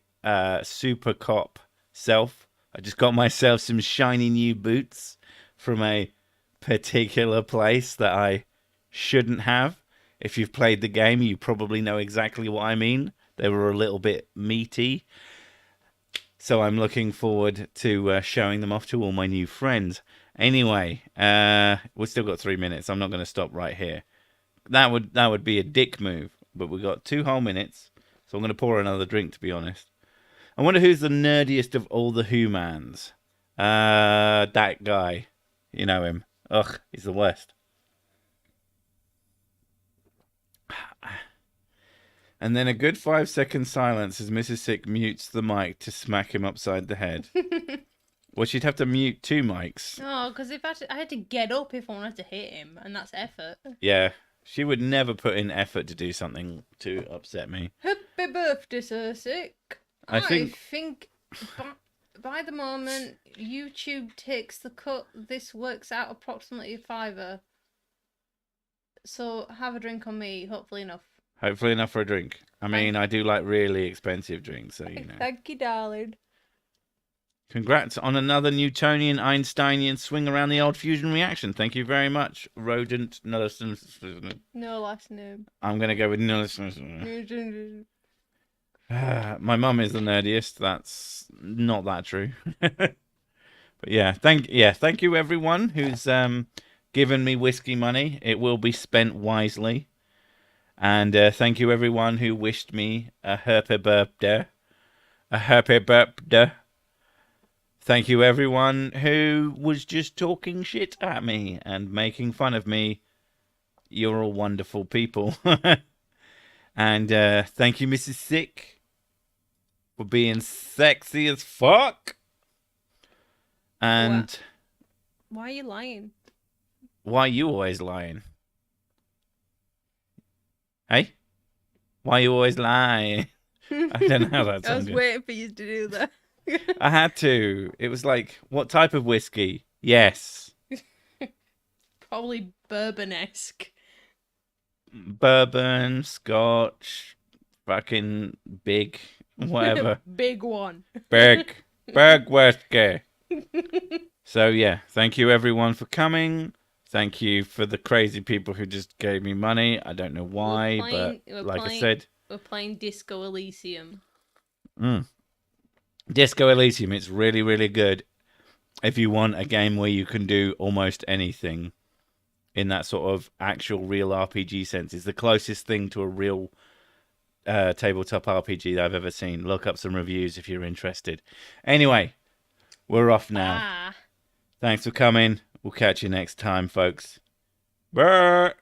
super cop self. I just got myself some shiny new boots from a particular place that I shouldn't have. If you've played the game, you probably know exactly what I mean. They were a little bit meaty. So I'm looking forward to showing them off to all my new friends. Anyway, we've still got 3 minutes. I'm not going to stop right here. That would be a dick move. But we've got 2 whole minutes. So I'm going to pour another drink, to be honest. I wonder who's the nerdiest of all the humans. That guy. You know him. Ugh, he's the worst. And then a good 5-second silence as Mrs. Sick mutes the mic to smack him upside the head. Well, she'd have to mute 2 mics. Oh, because I had to get up if I wanted to hit him, and that's effort. Yeah, she would never put in effort to do something to upset me. Happy birthday, Sir Sick. I think by the moment YouTube takes the cut, this works out approximately a £5. So have a drink on me, hopefully enough. Hopefully enough for a drink. I mean, I do like really expensive drinks, so you know. Thank you, darling. Congrats on another Newtonian Einsteinian swing around the old fusion reaction. Thank you very much, Rodent. No last name. I'm going to go with my mum is the nerdiest. That's not that true. But yeah, thank you everyone who's given me whiskey money. It will be spent wisely. And thank you everyone who wished me a happy birthday. A happy birthday. Thank you everyone who was just talking shit at me and making fun of me. You're all wonderful people. And thank you, Mrs. Sick, for being sexy as fuck. And why are you lying? why are you always lying? Hey? Why you always lying? I don't know how that I was sounded. waiting for you to do that. I had to. It was like, what type of whiskey? Yes. Probably bourbon-esque. Bourbon, Scotch, fucking big, whatever. Big one. Big whiskey. So yeah, thank you everyone for coming. Thank you for the crazy people who just gave me money. I don't know why, but like I said, we're playing Disco Elysium. Disco Elysium, it's really, really good if you want a game where you can do almost anything in that sort of actual real RPG sense. It's the closest thing to a real tabletop RPG that I've ever seen. Look up some reviews if you're interested. Anyway, we're off now. Thanks for coming. We'll catch you next time, folks. Bye.